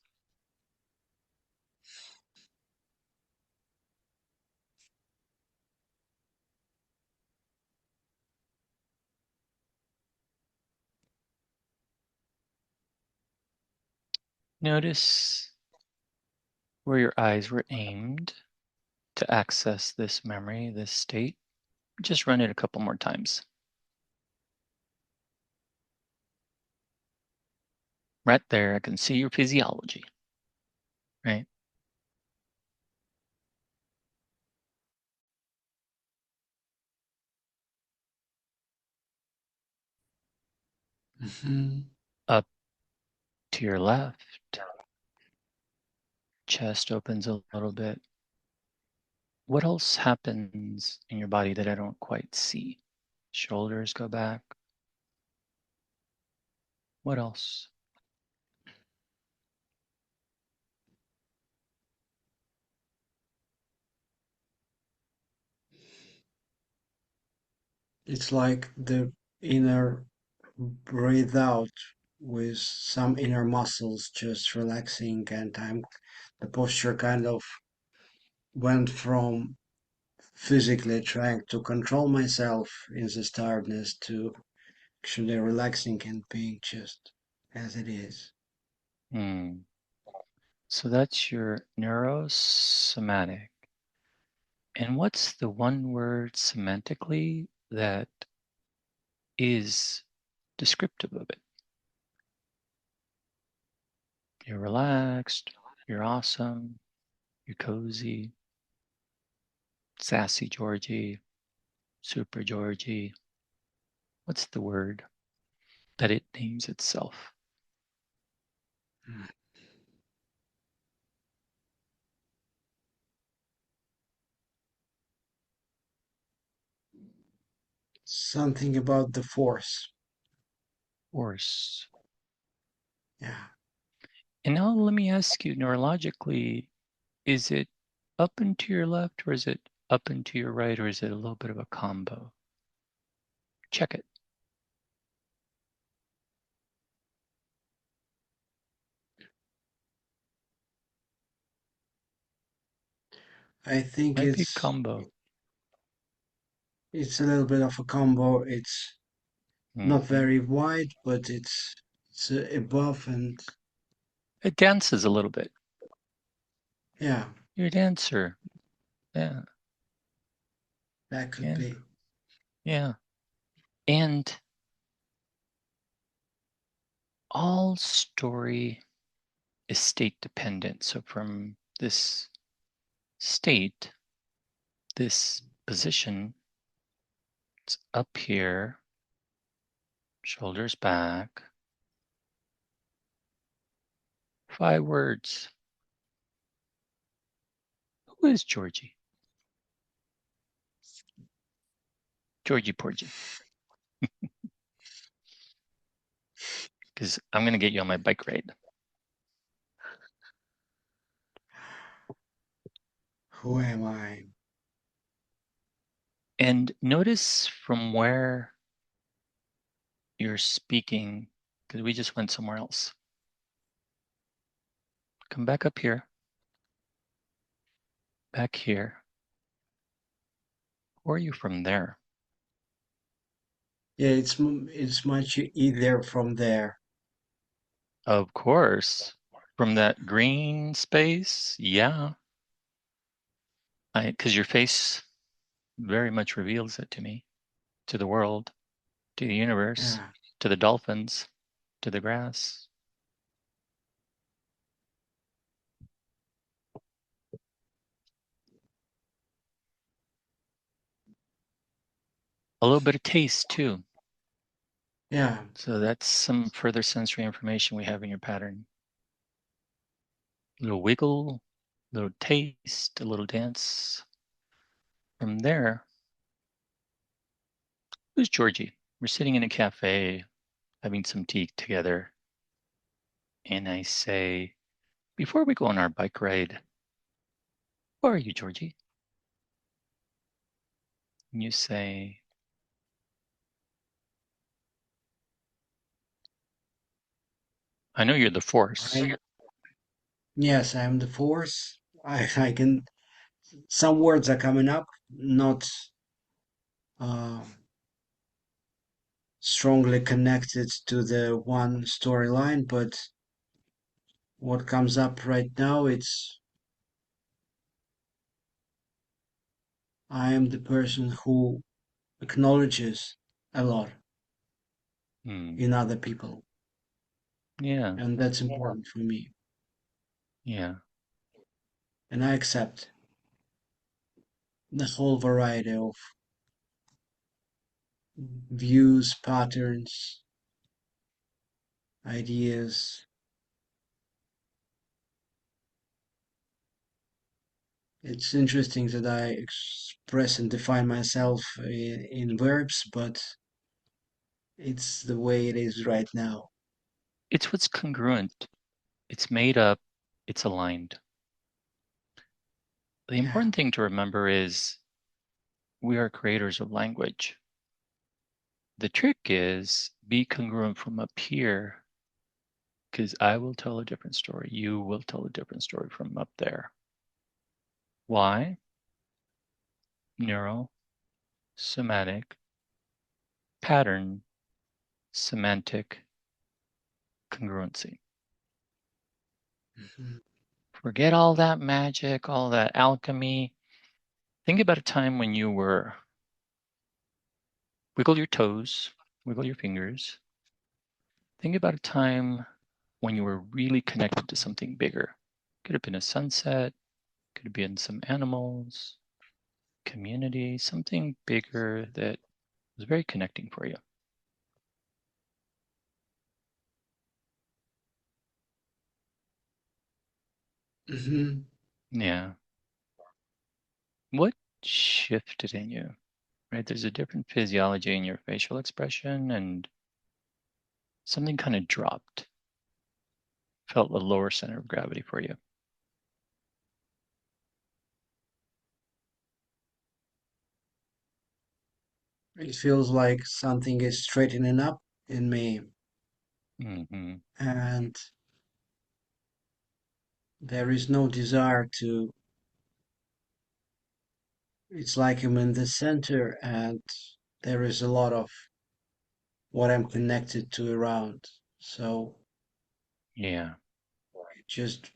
Notice where your eyes were aimed to access this memory, this state. Just run it a couple more times. Right there, I can see your physiology, right? Mhm. Up to your left, chest opens a little bit. What else happens in your body that I don't quite see? Shoulders go back. What else? It's like the inner breathe out with some inner muscles just relaxing, and the posture kind of went from physically trying to control myself in this tiredness to actually relaxing and being just as it is. Hmm. So that's your neurosomatic. And what's the one word semantically that is descriptive of it? You're relaxed, you're awesome, you're cozy, sassy Georgie, super Georgie. What's the word that it names itself? Something about the force. Force. Yeah. And now let me ask you neurologically, is it up and to your left or is it up and to your right or is it a little bit of a combo? Check it. I think Might be a combo. it's a little bit of a combo. It's not Mm-hmm. very wide, but it's above and It dances a little bit. yeah, You're a dancer. Yeah, that could yeah, be. yeah. And all story is state dependent. So from this state, this position, it's up here, shoulders back, 5 words. Who is Georgie? Georgie Porgy. Because I'm going to get you on my bike ride. Who am I? And notice from where you're speaking, because we just went somewhere else. Come back up here, back here. Or are you from there? Yeah, it's much easier from there. Of course. From that green space, yeah. Because your face very much reveals it to me, to the world, to the universe, Yeah. to the dolphins, to the grass. A little bit of taste too. Yeah. So that's some further sensory information we have in your pattern. A little wiggle, a little taste, a little dance. From there, who's Georgie? We're sitting in a cafe having some tea together. And I say, before we go on our bike ride, who are you, Georgie? And you say, I know you're the force. Yes, I am the force. I can. Some words are coming up, not uh, strongly connected to the one storyline, but what comes up right now, it's I am the person who acknowledges a lot Hmm. in other people, Yeah. and that's important for me. Yeah. And I accept the whole variety of views, patterns, ideas. It's interesting that I express and define myself in verbs, but it's the way it is right now. It's what's congruent. It's made up. It's aligned. The Yeah. important thing to remember is we are creators of language. The trick is be congruent from up here, because I will tell a different story. You will tell a different story from up there. Why? Neuro, somatic, pattern, semantic, congruency. Mhm. Forget all that magic, all that alchemy. Think about a time when you were wiggle your toes, wiggle your fingers. Think about a time when you were really connected to something bigger. Could have been a sunset, could have been some animals, community, something bigger that was very connecting for you. Mhm. Yeah. What shifted in you? Right? There's a different physiology in your facial expression, and something kind of dropped. Felt a lower center of gravity for you. It feels like something is straightening up in me, Mm-hmm. and there is no desire to. It's like I'm in the center, and there is a lot of what I'm connected to around. So Yeah. just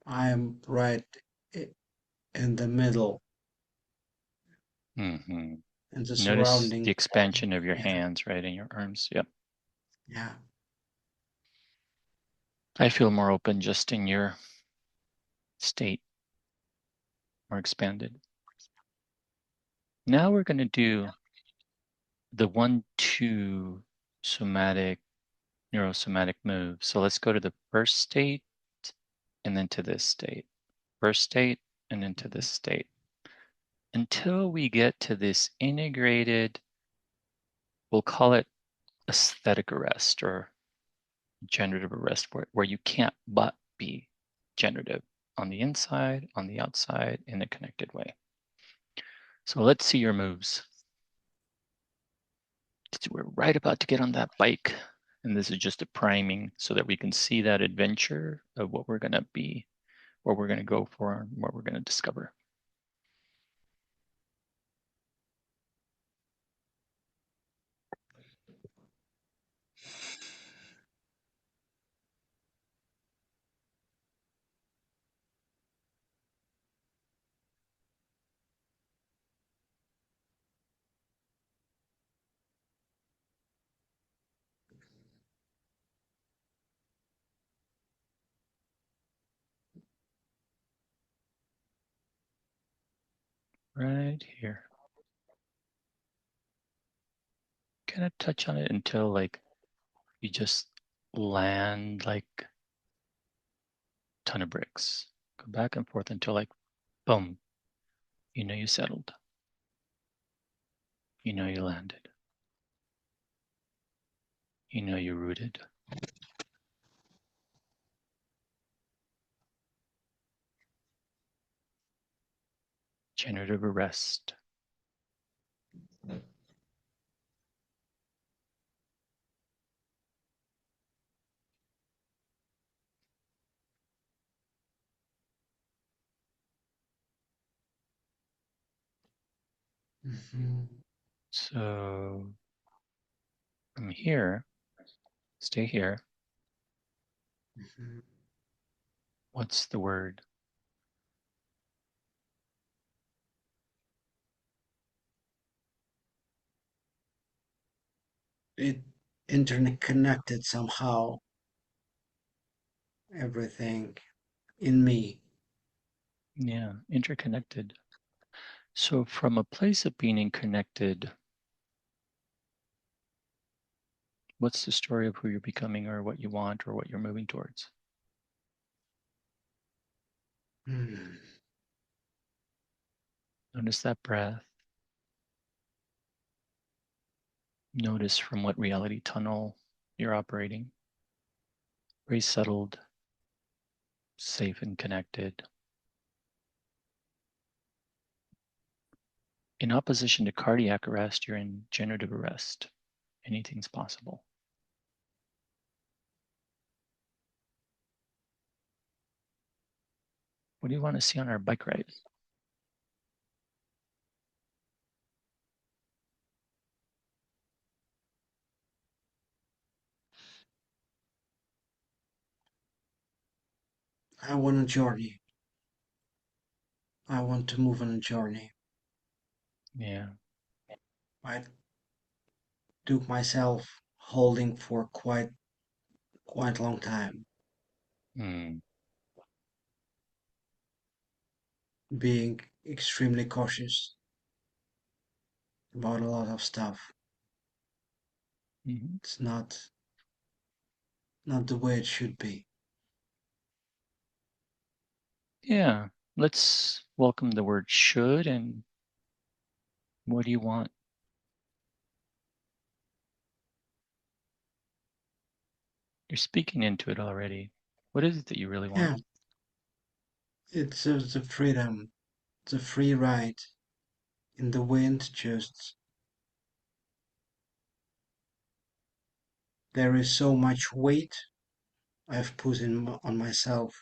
I am right in the middle, Mm-hmm. and the Notice the surrounding. expansion of your Yeah, hands, right, in your arms. Yep. yeah. I feel more open just in your state, more expanded. Now we're going to do the 1-2 somatic, neurosomatic move. So let's go to the first state and then to this state. First state and into this state. Until we get to this integrated, we'll call it aesthetic arrest or generative arrest, where you can't but be generative on the inside, on the outside, in a connected way. So let's see your moves. We're right about to get on that bike. And this is just a priming so that we can see that adventure of what we're going to be, what we're going to go for, and what we're going to discover. right here. Kind of touch on it until like you just land like a ton of bricks. Go back and forth until like, boom, you know you settled. You know you landed. You know you rooted. Generative arrest. So from here, stay here. What's the word? It internet connected somehow, everything in me. Yeah, interconnected. So from a place of being connected, what's the story of who you're becoming or what you want or what you're moving towards? Notice that breath. Notice from what reality tunnel you're operating. Very settled, safe and connected. In opposition to cardiac arrest, you're in generative arrest. Anything's possible. What do you want to see on our bike ride? I want a journey. I want to move on a journey. Yeah. I took myself holding for quite a long time, Mm. being extremely cautious about a lot of stuff. Mm-hmm. It's not the way it should be. Yeah. Let's welcome the word should and what do you want? You're speaking into it already. What is it that you really want? Yeah, it's the freedom, the free ride in the wind. Just there is so much weight I've put on myself,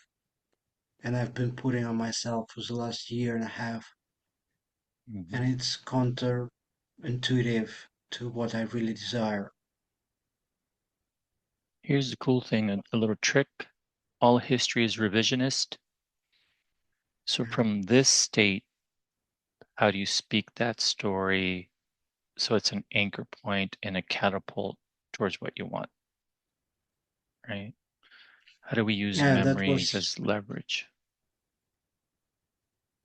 and I've been putting on myself for the last year and a half, Mm-hmm. and it's counterintuitive to what I really desire. Here's the cool thing, a little trick. All history is revisionist. So Yeah, from this state, how do you speak that story so it's an anchor point and a catapult towards what you want, right? How do we use yeah, memories as leverage?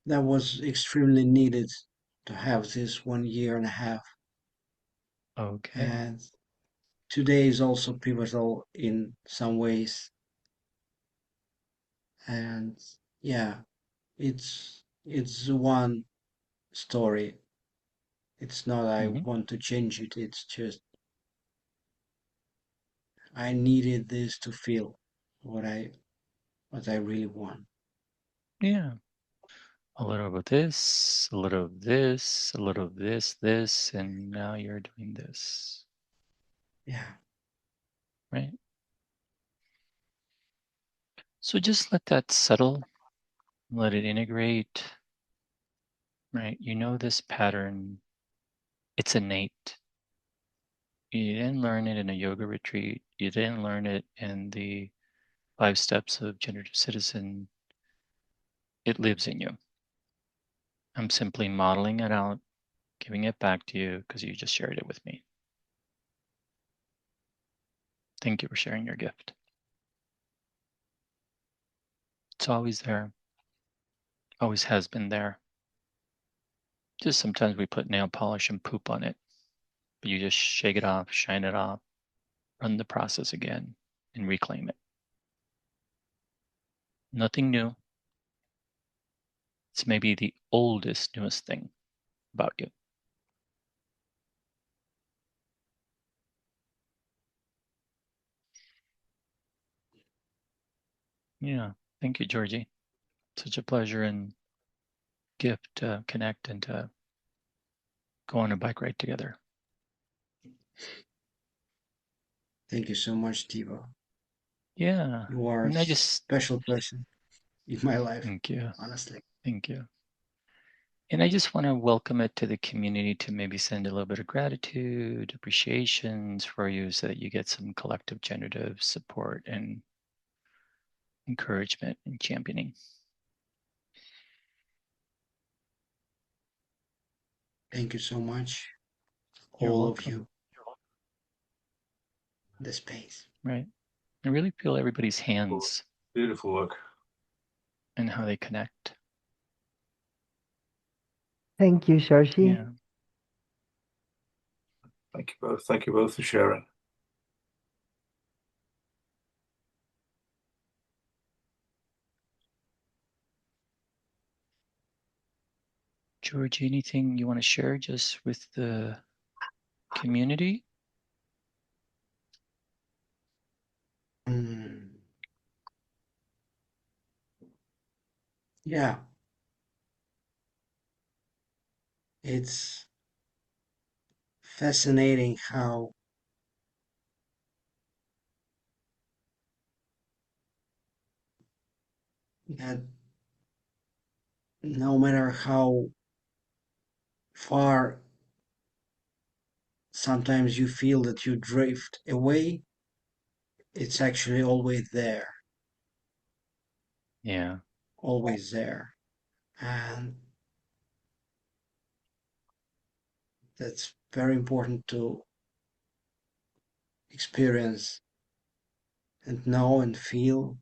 that was extremely needed to have this 1 year and a half, Okay. and today is also pivotal in some ways. And yeah, it's one story. It's not I Mm-hmm. want to change it. It's just I needed this to feel what I really want. Yeah. A little of this, a little of this, a little of this, and now you're doing this, Yeah. right? So just let that settle, let it integrate, right? You know this pattern, it's innate. You didn't learn it in a yoga retreat. You didn't learn it in the 5 steps of generative citizen. It lives in you. I'm simply modeling it out, giving it back to you because you just shared it with me. Thank you for sharing your gift. It's always there, always has been there. Just sometimes we put nail polish and poop on it, but you just shake it off, shine it off, run the process again, and reclaim it. Nothing new. It's maybe the oldest, newest thing about you. Yeah. Thank you, Georgie. Such a pleasure and gift to connect and to go on a bike ride together. Thank you so much, Tivo. Yeah. You are a And I just special person in my life, thank you. honestly. Thank you. And I just want to welcome it to the community to maybe send a little bit of gratitude, appreciations for you so that you get some collective generative support and encouragement and championing. Thank you so much, You're all of welcome. you, the space. Right. I really feel everybody's hands. Beautiful look. And how they connect. Thank you, Georgie. Yeah. Thank you both. Thank you both for sharing. Georgie, anything you want to share just with the community? Yeah, it's fascinating how that no matter how far sometimes you feel that you drift away, it's actually always there, Yeah. always there. And that's very important to experience and know and feel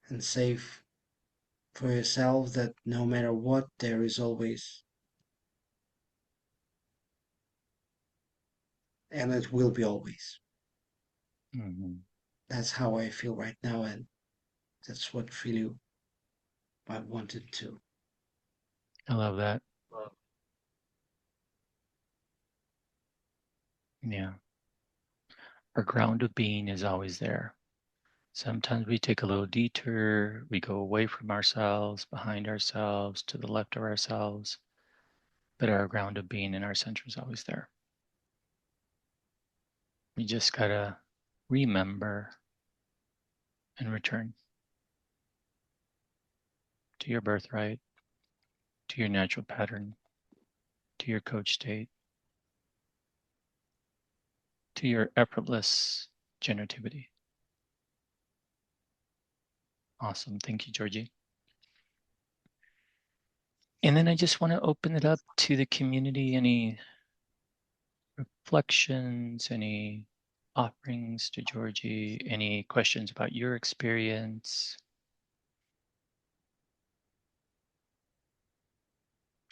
and safe for yourself that no matter what, there is always, and it will be always. Mm-hmm. That's how I feel right now, and that's what really I wanted to. I love that. Yeah. Our ground of being is always there. Sometimes we take a little detour, we go away from ourselves, behind ourselves, to the left of ourselves, but our ground of being and our center is always there. We just gotta remember and return to your birthright, to your natural pattern, to your coach state, to your effortless generativity. Awesome. Thank you, Georgie. And then I just want to open it up to the community. Any reflections, any offerings to Georgie, any questions about your experience?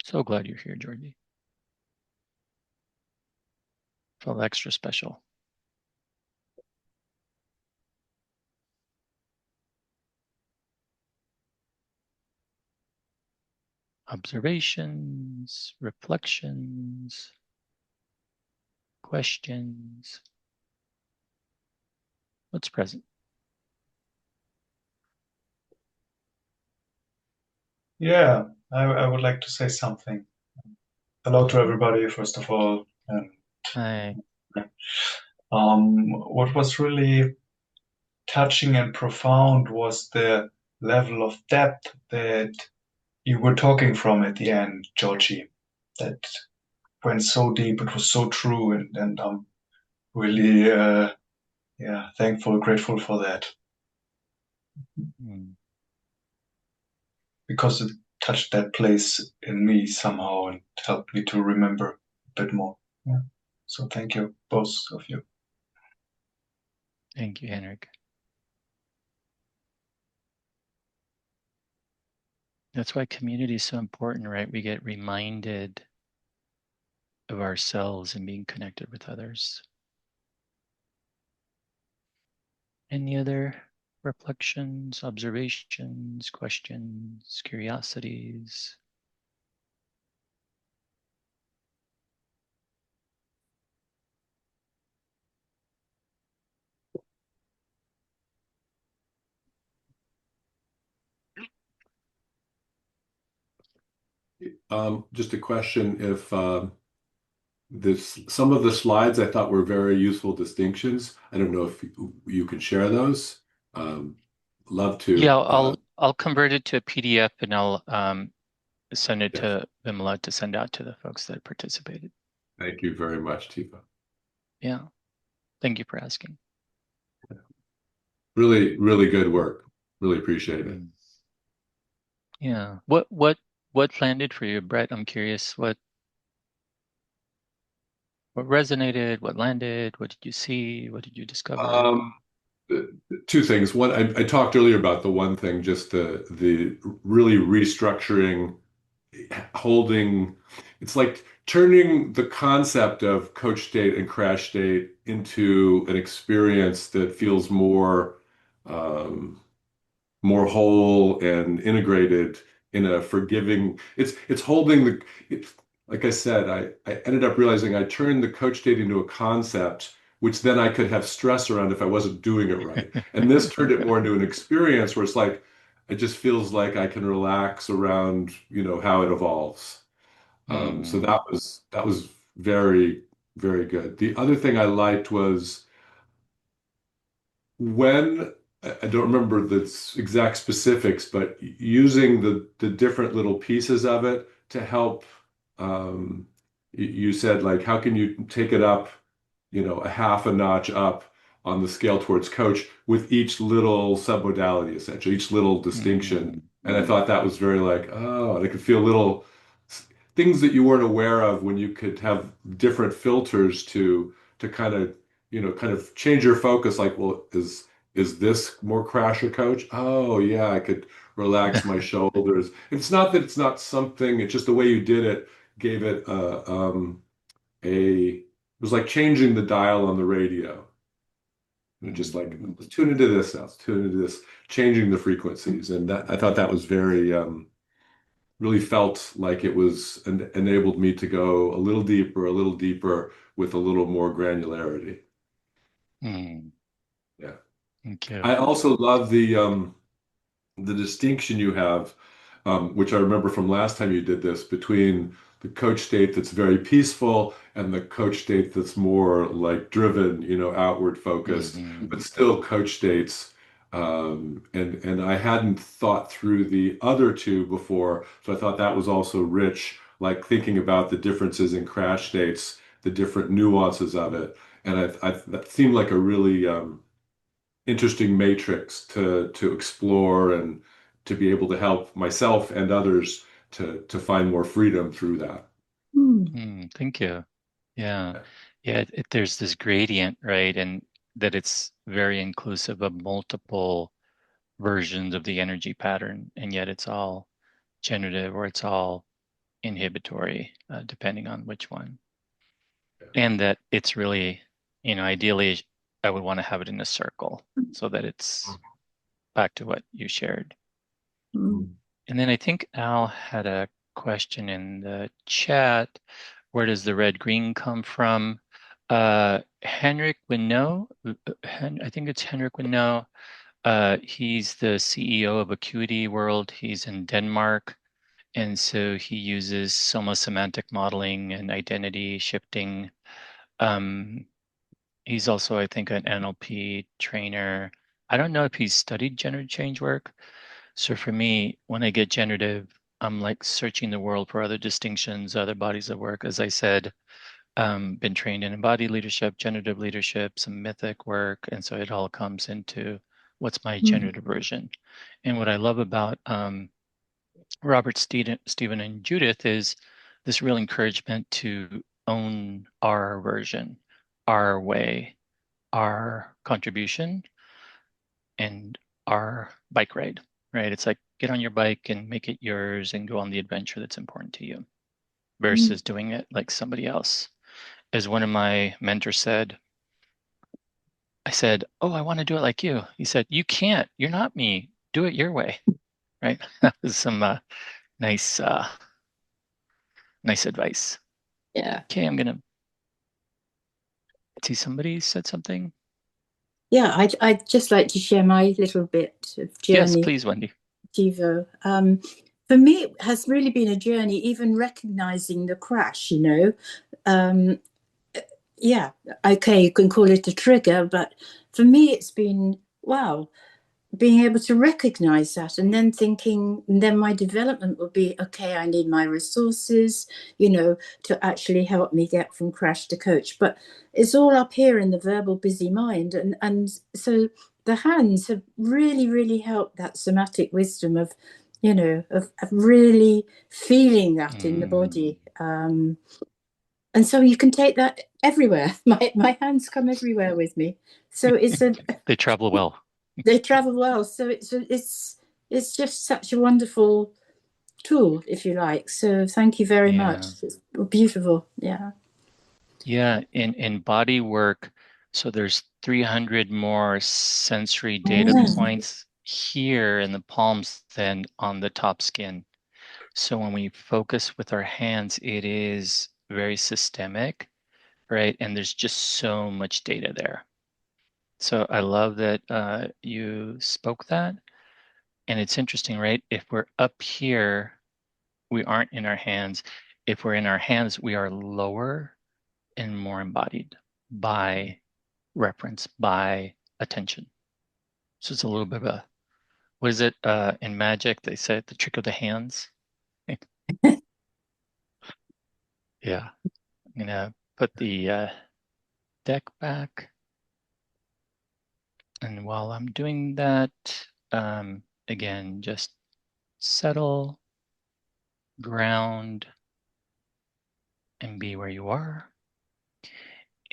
So glad you're here, Georgie. Felt extra special. Observations, reflections, questions. What's present? Yeah, I would like to say something. Hello to everybody, first of all. And Hi. what was really touching and profound was the level of depth that you were talking from at the end, Georgie. That went so deep. It was so true, and I'm really, thankful, grateful for that Mm. because it touched that place in me somehow and helped me to remember a bit more. Yeah. So thank you, both of you. Thank you, Henrik. That's why community is so important, right? We get reminded of ourselves and being connected with others. Any other reflections, observations, questions, curiosities? Just a question if some of the slides I thought were very useful distinctions. I don't know if you can share those. Um, Love Yeah, to. I'll convert it to a PDF and I'll send it Yes, to Vimala to send out to the folks that participated. thank you very much, Tivo. Yeah, thank you for asking. Really, really good work. Really appreciate it. Yeah. What landed for you, Brett? I'm curious. What resonated? What landed? What did you see? What did you discover? Um, Two things. One, I talked earlier about the one thing, just the really restructuring, holding. It's like turning the concept of coach state and crash state into an experience that feels um, more whole and integrated in a forgiving. It's holding the. It's, like I said, I ended up realizing I turned the coach state into a concept, which then I could have stress around if I wasn't doing it right. And this turned it more into an experience where it's like it just feels like I can relax around, how it evolves. So Mm, that was very, very good. The other thing I liked was when I don't remember the exact specifics, but using the different little pieces of it to help. You said like, how can you take it up, a half a notch up on the scale towards coach with each little submodality, essentially, each little distinction. mm, And I thought that was very like, oh, and I could feel little things that you weren't aware of when you could have different filters to kind of change your focus. Like, well, is this more crash or coach? Oh yeah, I could relax my shoulders. It's not that it's not something, it's just the way you did it gave it it was like changing the dial on the radio. Just like, let's tune into this now, let's tune into this, changing the frequencies. And that I thought that was very really felt like it was enabled me to go a little deeper with a little more granularity. mm. Yeah. Thank you. I also love the distinction you have, which I remember from last time you did this, between the coach state that's very peaceful and the coach state that's more like driven, outward focused, Hmm. but still coach states. And I hadn't thought through the other two before, so I thought that was also rich, like thinking about the differences in crash states, the different nuances of it. And that seemed like a really interesting matrix to explore and to be able to help myself and others to find more freedom through that. Thank you. Yeah. Yeah, there's this gradient, right? And that it's very inclusive of multiple versions of the energy pattern, and yet it's all generative or it's all inhibitory, depending on which one. And that it's really, ideally, I would want to have it in a circle so that it's back to what you shared. And then I think Al had a question in the chat. Where does the red green come from? Henrik Winnow, I think it's Henrik Winnow. He's the CEO of Acuity World. He's in Denmark. And so he uses somasemantic modeling and identity shifting. Um, he's also, I think, an NLP trainer. I don't know if he's studied generative change work. So for me, when I get generative, I'm like searching the world for other distinctions, other bodies of work. As I said, been trained in embodied leadership, generative leadership, some mythic work. And so it all comes into what's my generative version. And what I love about Robert, Stephen, and Judith is this real encouragement to own our version, our way, our contribution, and our bike ride, right? It's like get on your bike and make it yours and go on the adventure that's important to you versus doing it like somebody else. As one of my mentors said, I said, "Oh, I want to do it like you." He said, "You can't. You're not me. Do it your way." Right? That was some nice nice advice. Yeah. Okay, I'm gonna see somebody said something. Yeah, I'd just like to share my little bit of journey. Yes, please, Wendy. Tivo. For me, it has really been a journey, even recognizing the crash, you know. Yeah, okay, you can call it a trigger, but for me, it's been, wow, being able to recognize that and then thinking, and then my development will be, okay, I need my resources, you know, to actually help me get from crash to coach. But it's all up here in the verbal busy mind. And so the hands have really, really helped that somatic wisdom of, you know, of really feeling that in the body. And so you can take that everywhere. My hands come everywhere with me. So it's a They travel well. They travel well. So it's just such a wonderful tool, if you like. So thank you very much. It's beautiful. Yeah. Yeah, in body work, so there's 300 more sensory data points here in the palms than on the top skin. So when we focus with our hands, it is very systemic, right? And there's just so much data there. So I love that you spoke that. And it's interesting, right? If we're up here, we aren't in our hands. If we're in our hands, we are lower and more embodied by reference, by attention. So it's a little bit of a, what is it in magic? They say the trick of the hands. Yeah, I'm gonna put the deck back. And while I'm doing that, again, just settle, ground, and be where you are.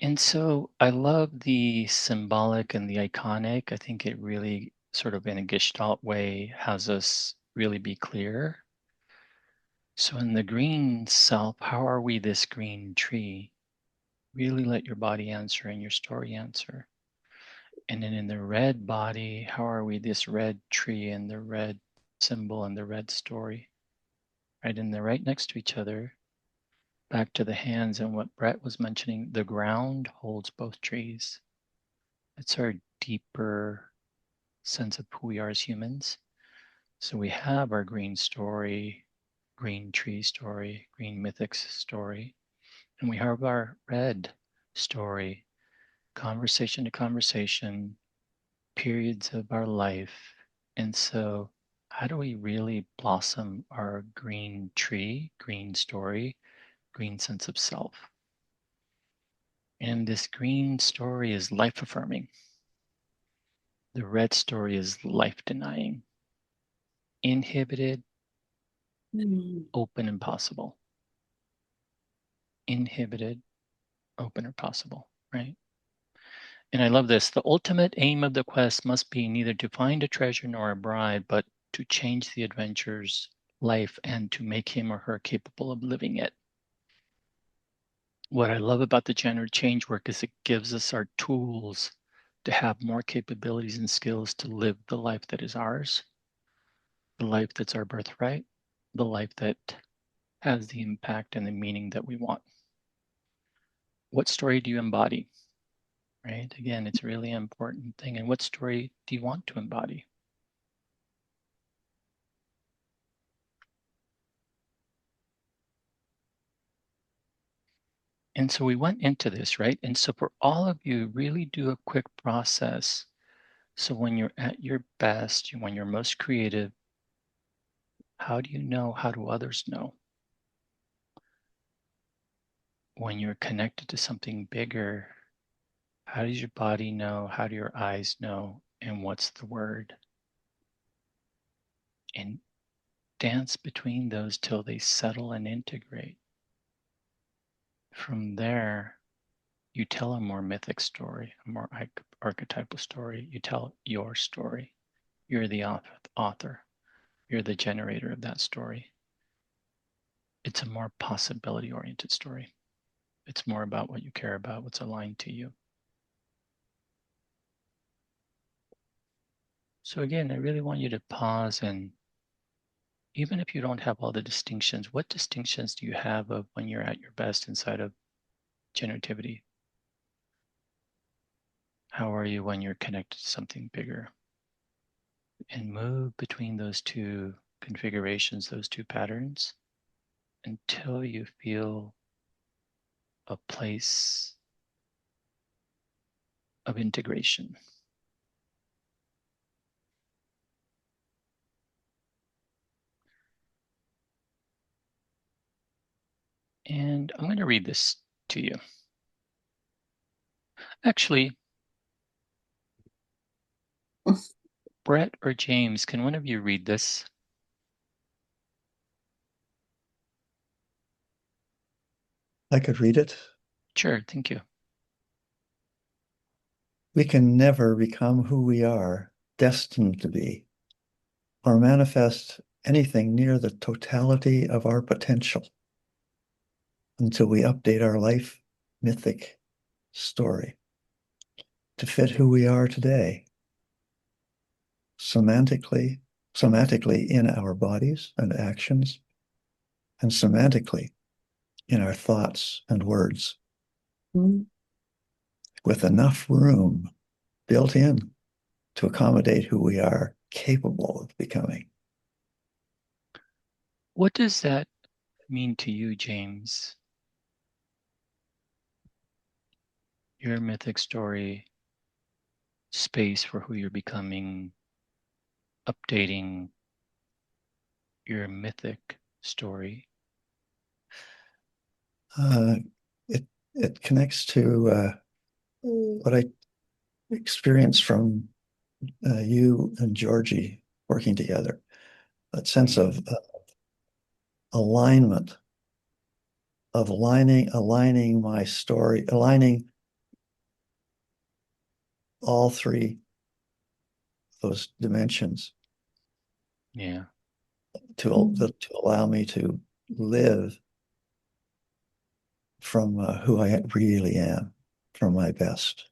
And so I love the symbolic and the iconic. I think it really sort of in a Gestalt way has us really be clear. So in the green self, how are we this green tree? Really let your body answer and your story answer. And then in the red body, how are we this red tree and the red symbol and the red story? Right, and they're right next to each other. Back to the hands and what Brett was mentioning, the ground holds both trees. It's our deeper sense of who we are as humans. So we have our green story, green tree story, green mythics story, and we have our red story, conversation to conversation, periods of our life. And so how do we really blossom our green tree, green story, green sense of self? And this green story is life affirming. The red story is life denying, inhibited, open and possible. Inhibited, open or possible, right? And I love this. The ultimate aim of the quest must be neither to find a treasure nor a bride, but to change the adventurer's life and to make him or her capable of living it. What I love about the generative change work is it gives us our tools to have more capabilities and skills to live the life that is ours, the life that's our birthright, the life that has the impact and the meaning that we want. What story do you embody? Right? Again, it's a really important thing. And what story do you want to embody? And so we went into this, right? And so for all of you, really do a quick process. So when you're at your best, when you're most creative, how do you know? How do others know? When you're connected to something bigger, how does your body know? How do your eyes know? And what's the word? And dance between those till they settle and integrate. From there, you tell a more mythic story, a more archetypal story. You tell your story. You're the author. You're the generator of that story. It's a more possibility-oriented story. It's more about what you care about, what's aligned to you. So again, I really want you to pause, and even if you don't have all the distinctions, what distinctions do you have of when you're at your best inside of generativity? How are you when you're connected to something bigger? And move between those two configurations, those two patterns, until you feel a place of integration. And I'm going to read this to you. Actually, Brett or James, can one of you read this? I could read it. Sure, thank you. We can never become who we are destined to be, or manifest anything near the totality of our potential until we update our life mythic story to fit who we are today, somatically in our bodies and actions, and semantically in our thoughts and words, with enough room built in to accommodate who we are capable of becoming. What does that mean to you, James? Your mythic story, space for who you're becoming, updating your mythic story. It connects to what I experienced from you and Georgie working together. That sense of alignment, of aligning my story, aligning all three of those dimensions. Yeah. To allow me to live from who I really am, from my best.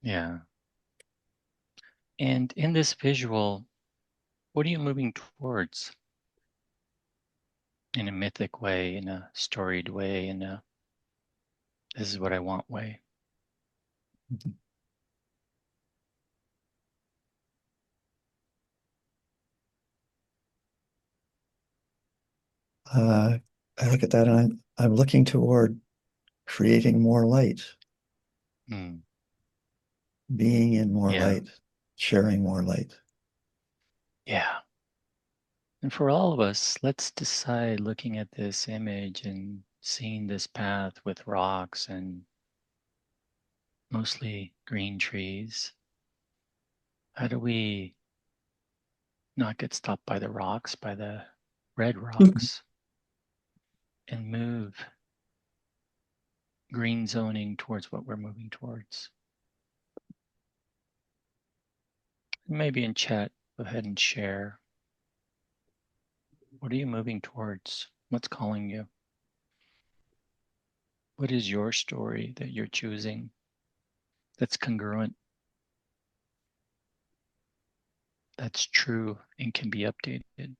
Yeah. And in this visual, what are you moving towards? In a mythic way, in a storied way, in a this is what I want way. I look at that and I'm looking toward creating more light, being in more light, sharing more light. Yeah. And for all of us, let's decide, looking at this image and seeing this path with rocks and mostly green trees, how do we not get stopped by the rocks, by the red rocks, and move green zoning towards what we're moving towards? Maybe in chat, go ahead and share. What are you moving towards? What's calling you? What is your story that you're choosing that's congruent, that's true, and can be updated?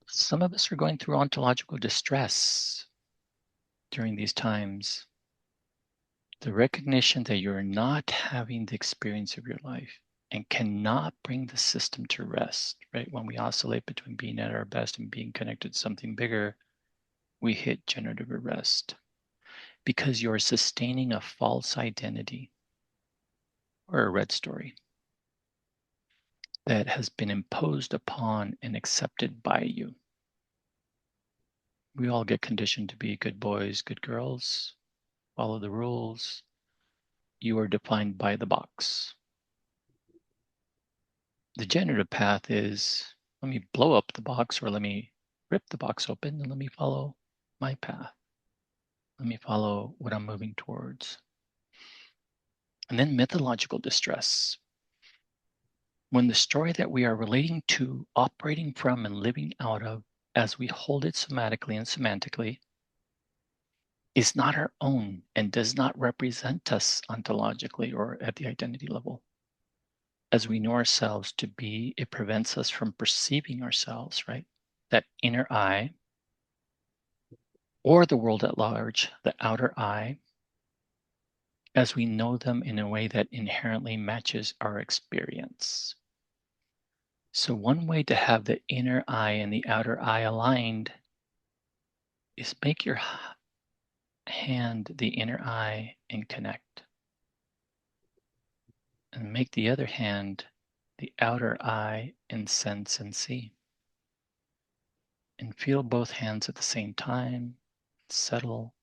Some of us are going through ontological distress during these times. The recognition that you're not having the experience of your life and cannot bring the system to rest, right? When we oscillate between being at our best and being connected to something bigger, we hit generative arrest because you're sustaining a false identity or a red story that has been imposed upon and accepted by you. We all get conditioned to be good boys, good girls, follow the rules. You are defined by the box. The generative path is, let me blow up the box, or let me rip the box open and let me follow my path. Let me follow what I'm moving towards. And then mythological distress. when the story that we are relating to, operating from, and living out of as we hold it somatically and semantically is not our own and does not represent us ontologically or at the identity level. As we know ourselves to be, it prevents us from perceiving ourselves, right? That inner eye, or the world at large, the outer eye, as we know them in a way that inherently matches our experience. So one way to have the inner eye and the outer eye aligned is make your hand the inner eye and connect. And make the other hand the outer eye and sense and see. And feel both hands at the same time. Settle,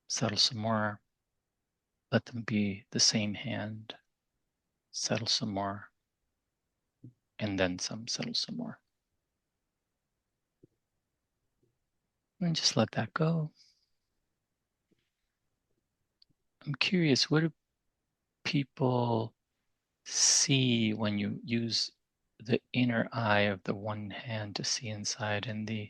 settle some more. Let them be the same hand. Settle some more. And then some, settle some more. And just let that go. I'm curious, what do people see when you use the inner eye of the one hand to see inside and the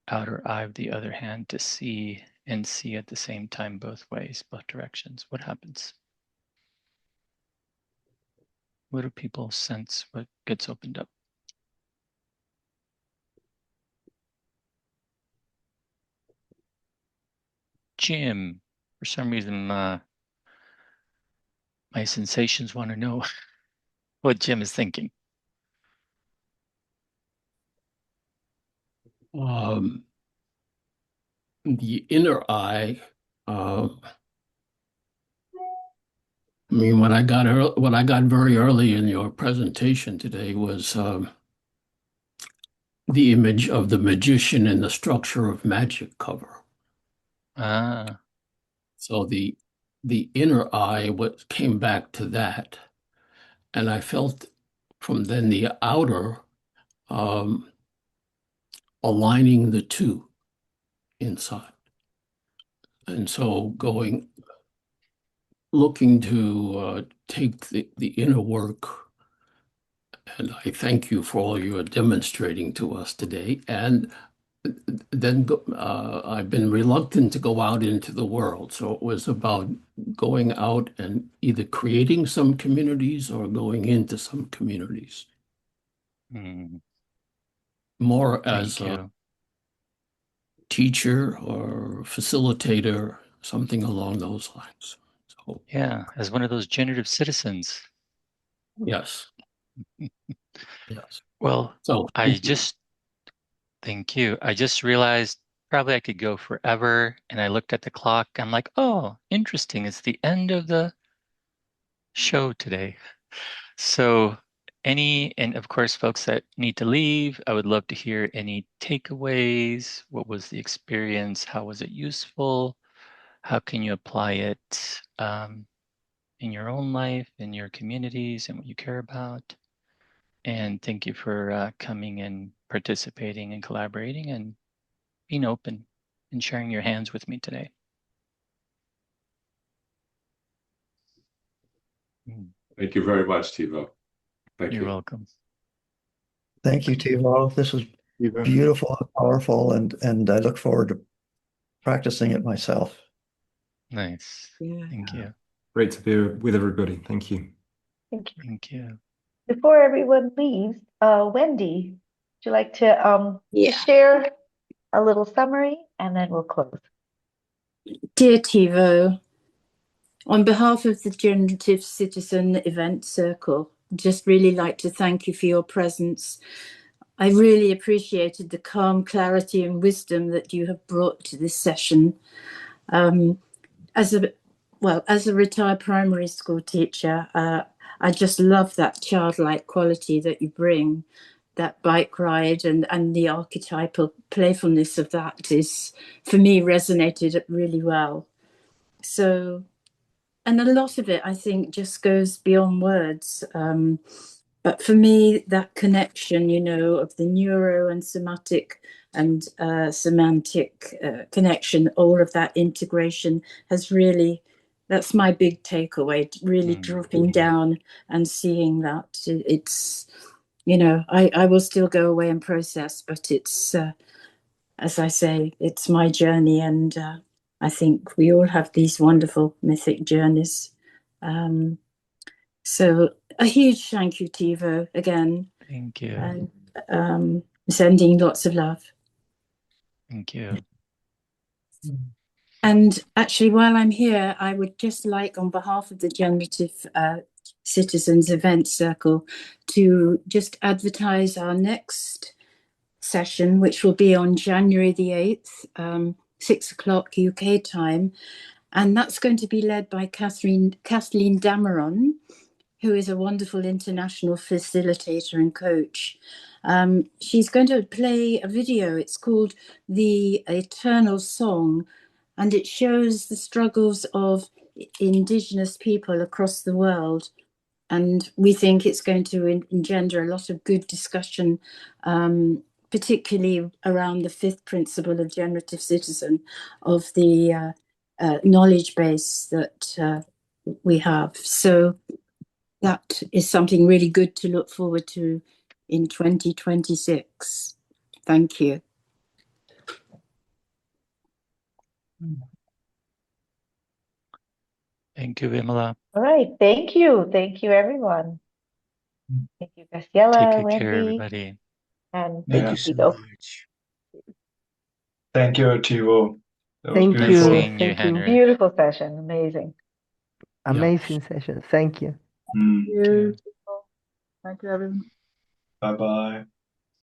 outer eye of the other hand to see and see at the same time, both ways, both directions? What happens? What do people sense? What gets opened up? Jim, for some reason, my sensations want to know what Jim is thinking. The inner eye. I mean, what I got very early in your presentation today was the image of the magician in the structure of magic cover. Ah. So the inner eye, what came back to that, and I felt from then the outer aligning the two inside, and so looking to take the inner work. And I thank you for all you're demonstrating to us today. And then I've been reluctant to go out into the world. So it was about going out and either creating some communities or going into some communities. More as a teacher or facilitator, something along those lines. So, yeah, as one of those generative citizens. Yes. Yes. Well, so thank you. I just realized probably I could go forever. And I looked at the clock. I'm like, oh, interesting. It's the end of the show today. So and of course, folks that need to leave, I would love to hear any takeaways. What was the experience? How was it useful? How can you apply it in your own life, in your communities, and what you care about? And thank you for coming and participating and collaborating and being open and sharing your hands with me today. Thank you very much, Tivo. Thank you. You're welcome. Thank you, Tivo. This was beautiful and powerful, and I look forward to practicing it myself. Nice. Yeah. Thank you. Great to be with everybody. Thank you. Thank you. Thank you. Before everyone leaves, Wendy, would you like to share a little summary and then we'll close? Dear Tivo, on behalf of the Generative Citizen Event Circle, just really like to thank you for your presence. I really appreciated the calm, clarity and wisdom that you have brought to this session. As a retired primary school teacher, I just love that childlike quality that you bring. That bike ride and the archetypal playfulness of that is, for me, resonated really well. So, and a lot of it, I think, just goes beyond words. But for me, that connection, of the neuro and somatic and semantic connection, all of that integration has really that's my big takeaway, really dropping down and seeing that it's, you know, I will still go away and process, but it's, as I say, it's my journey, and I think we all have these wonderful mythic journeys. So a huge thank you, Tivo, again. Thank you. And sending lots of love. Thank you. And actually, while I'm here, I would just like, on behalf of the Generative Citizens Event Circle, to just advertise our next session, which will be on January the 8th, 6 o'clock UK time. And that's going to be led by Kathleen Dameron, who is a wonderful international facilitator and coach. She's going to play a video. It's called The Eternal Song, and it shows the struggles of Indigenous people across the world. And we think it's going to engender a lot of good discussion, particularly around the fifth principle of generative citizen, of the knowledge base that we have. So that is something really good to look forward to in 2026. Thank you. Thank you, Vimala. All right. Thank you. Thank you, everyone. Thank you, Graciela, Take good care, Wendy, everybody. and Thank Yeah. you so Tivo. much. Thank you, Tivo. That was Thank Nice beautiful. you. seeing you, Thank you. Henry. Beautiful session. Amazing. Amazing session. Thank you. Mm. Thank you. Thank you, everyone. Bye bye.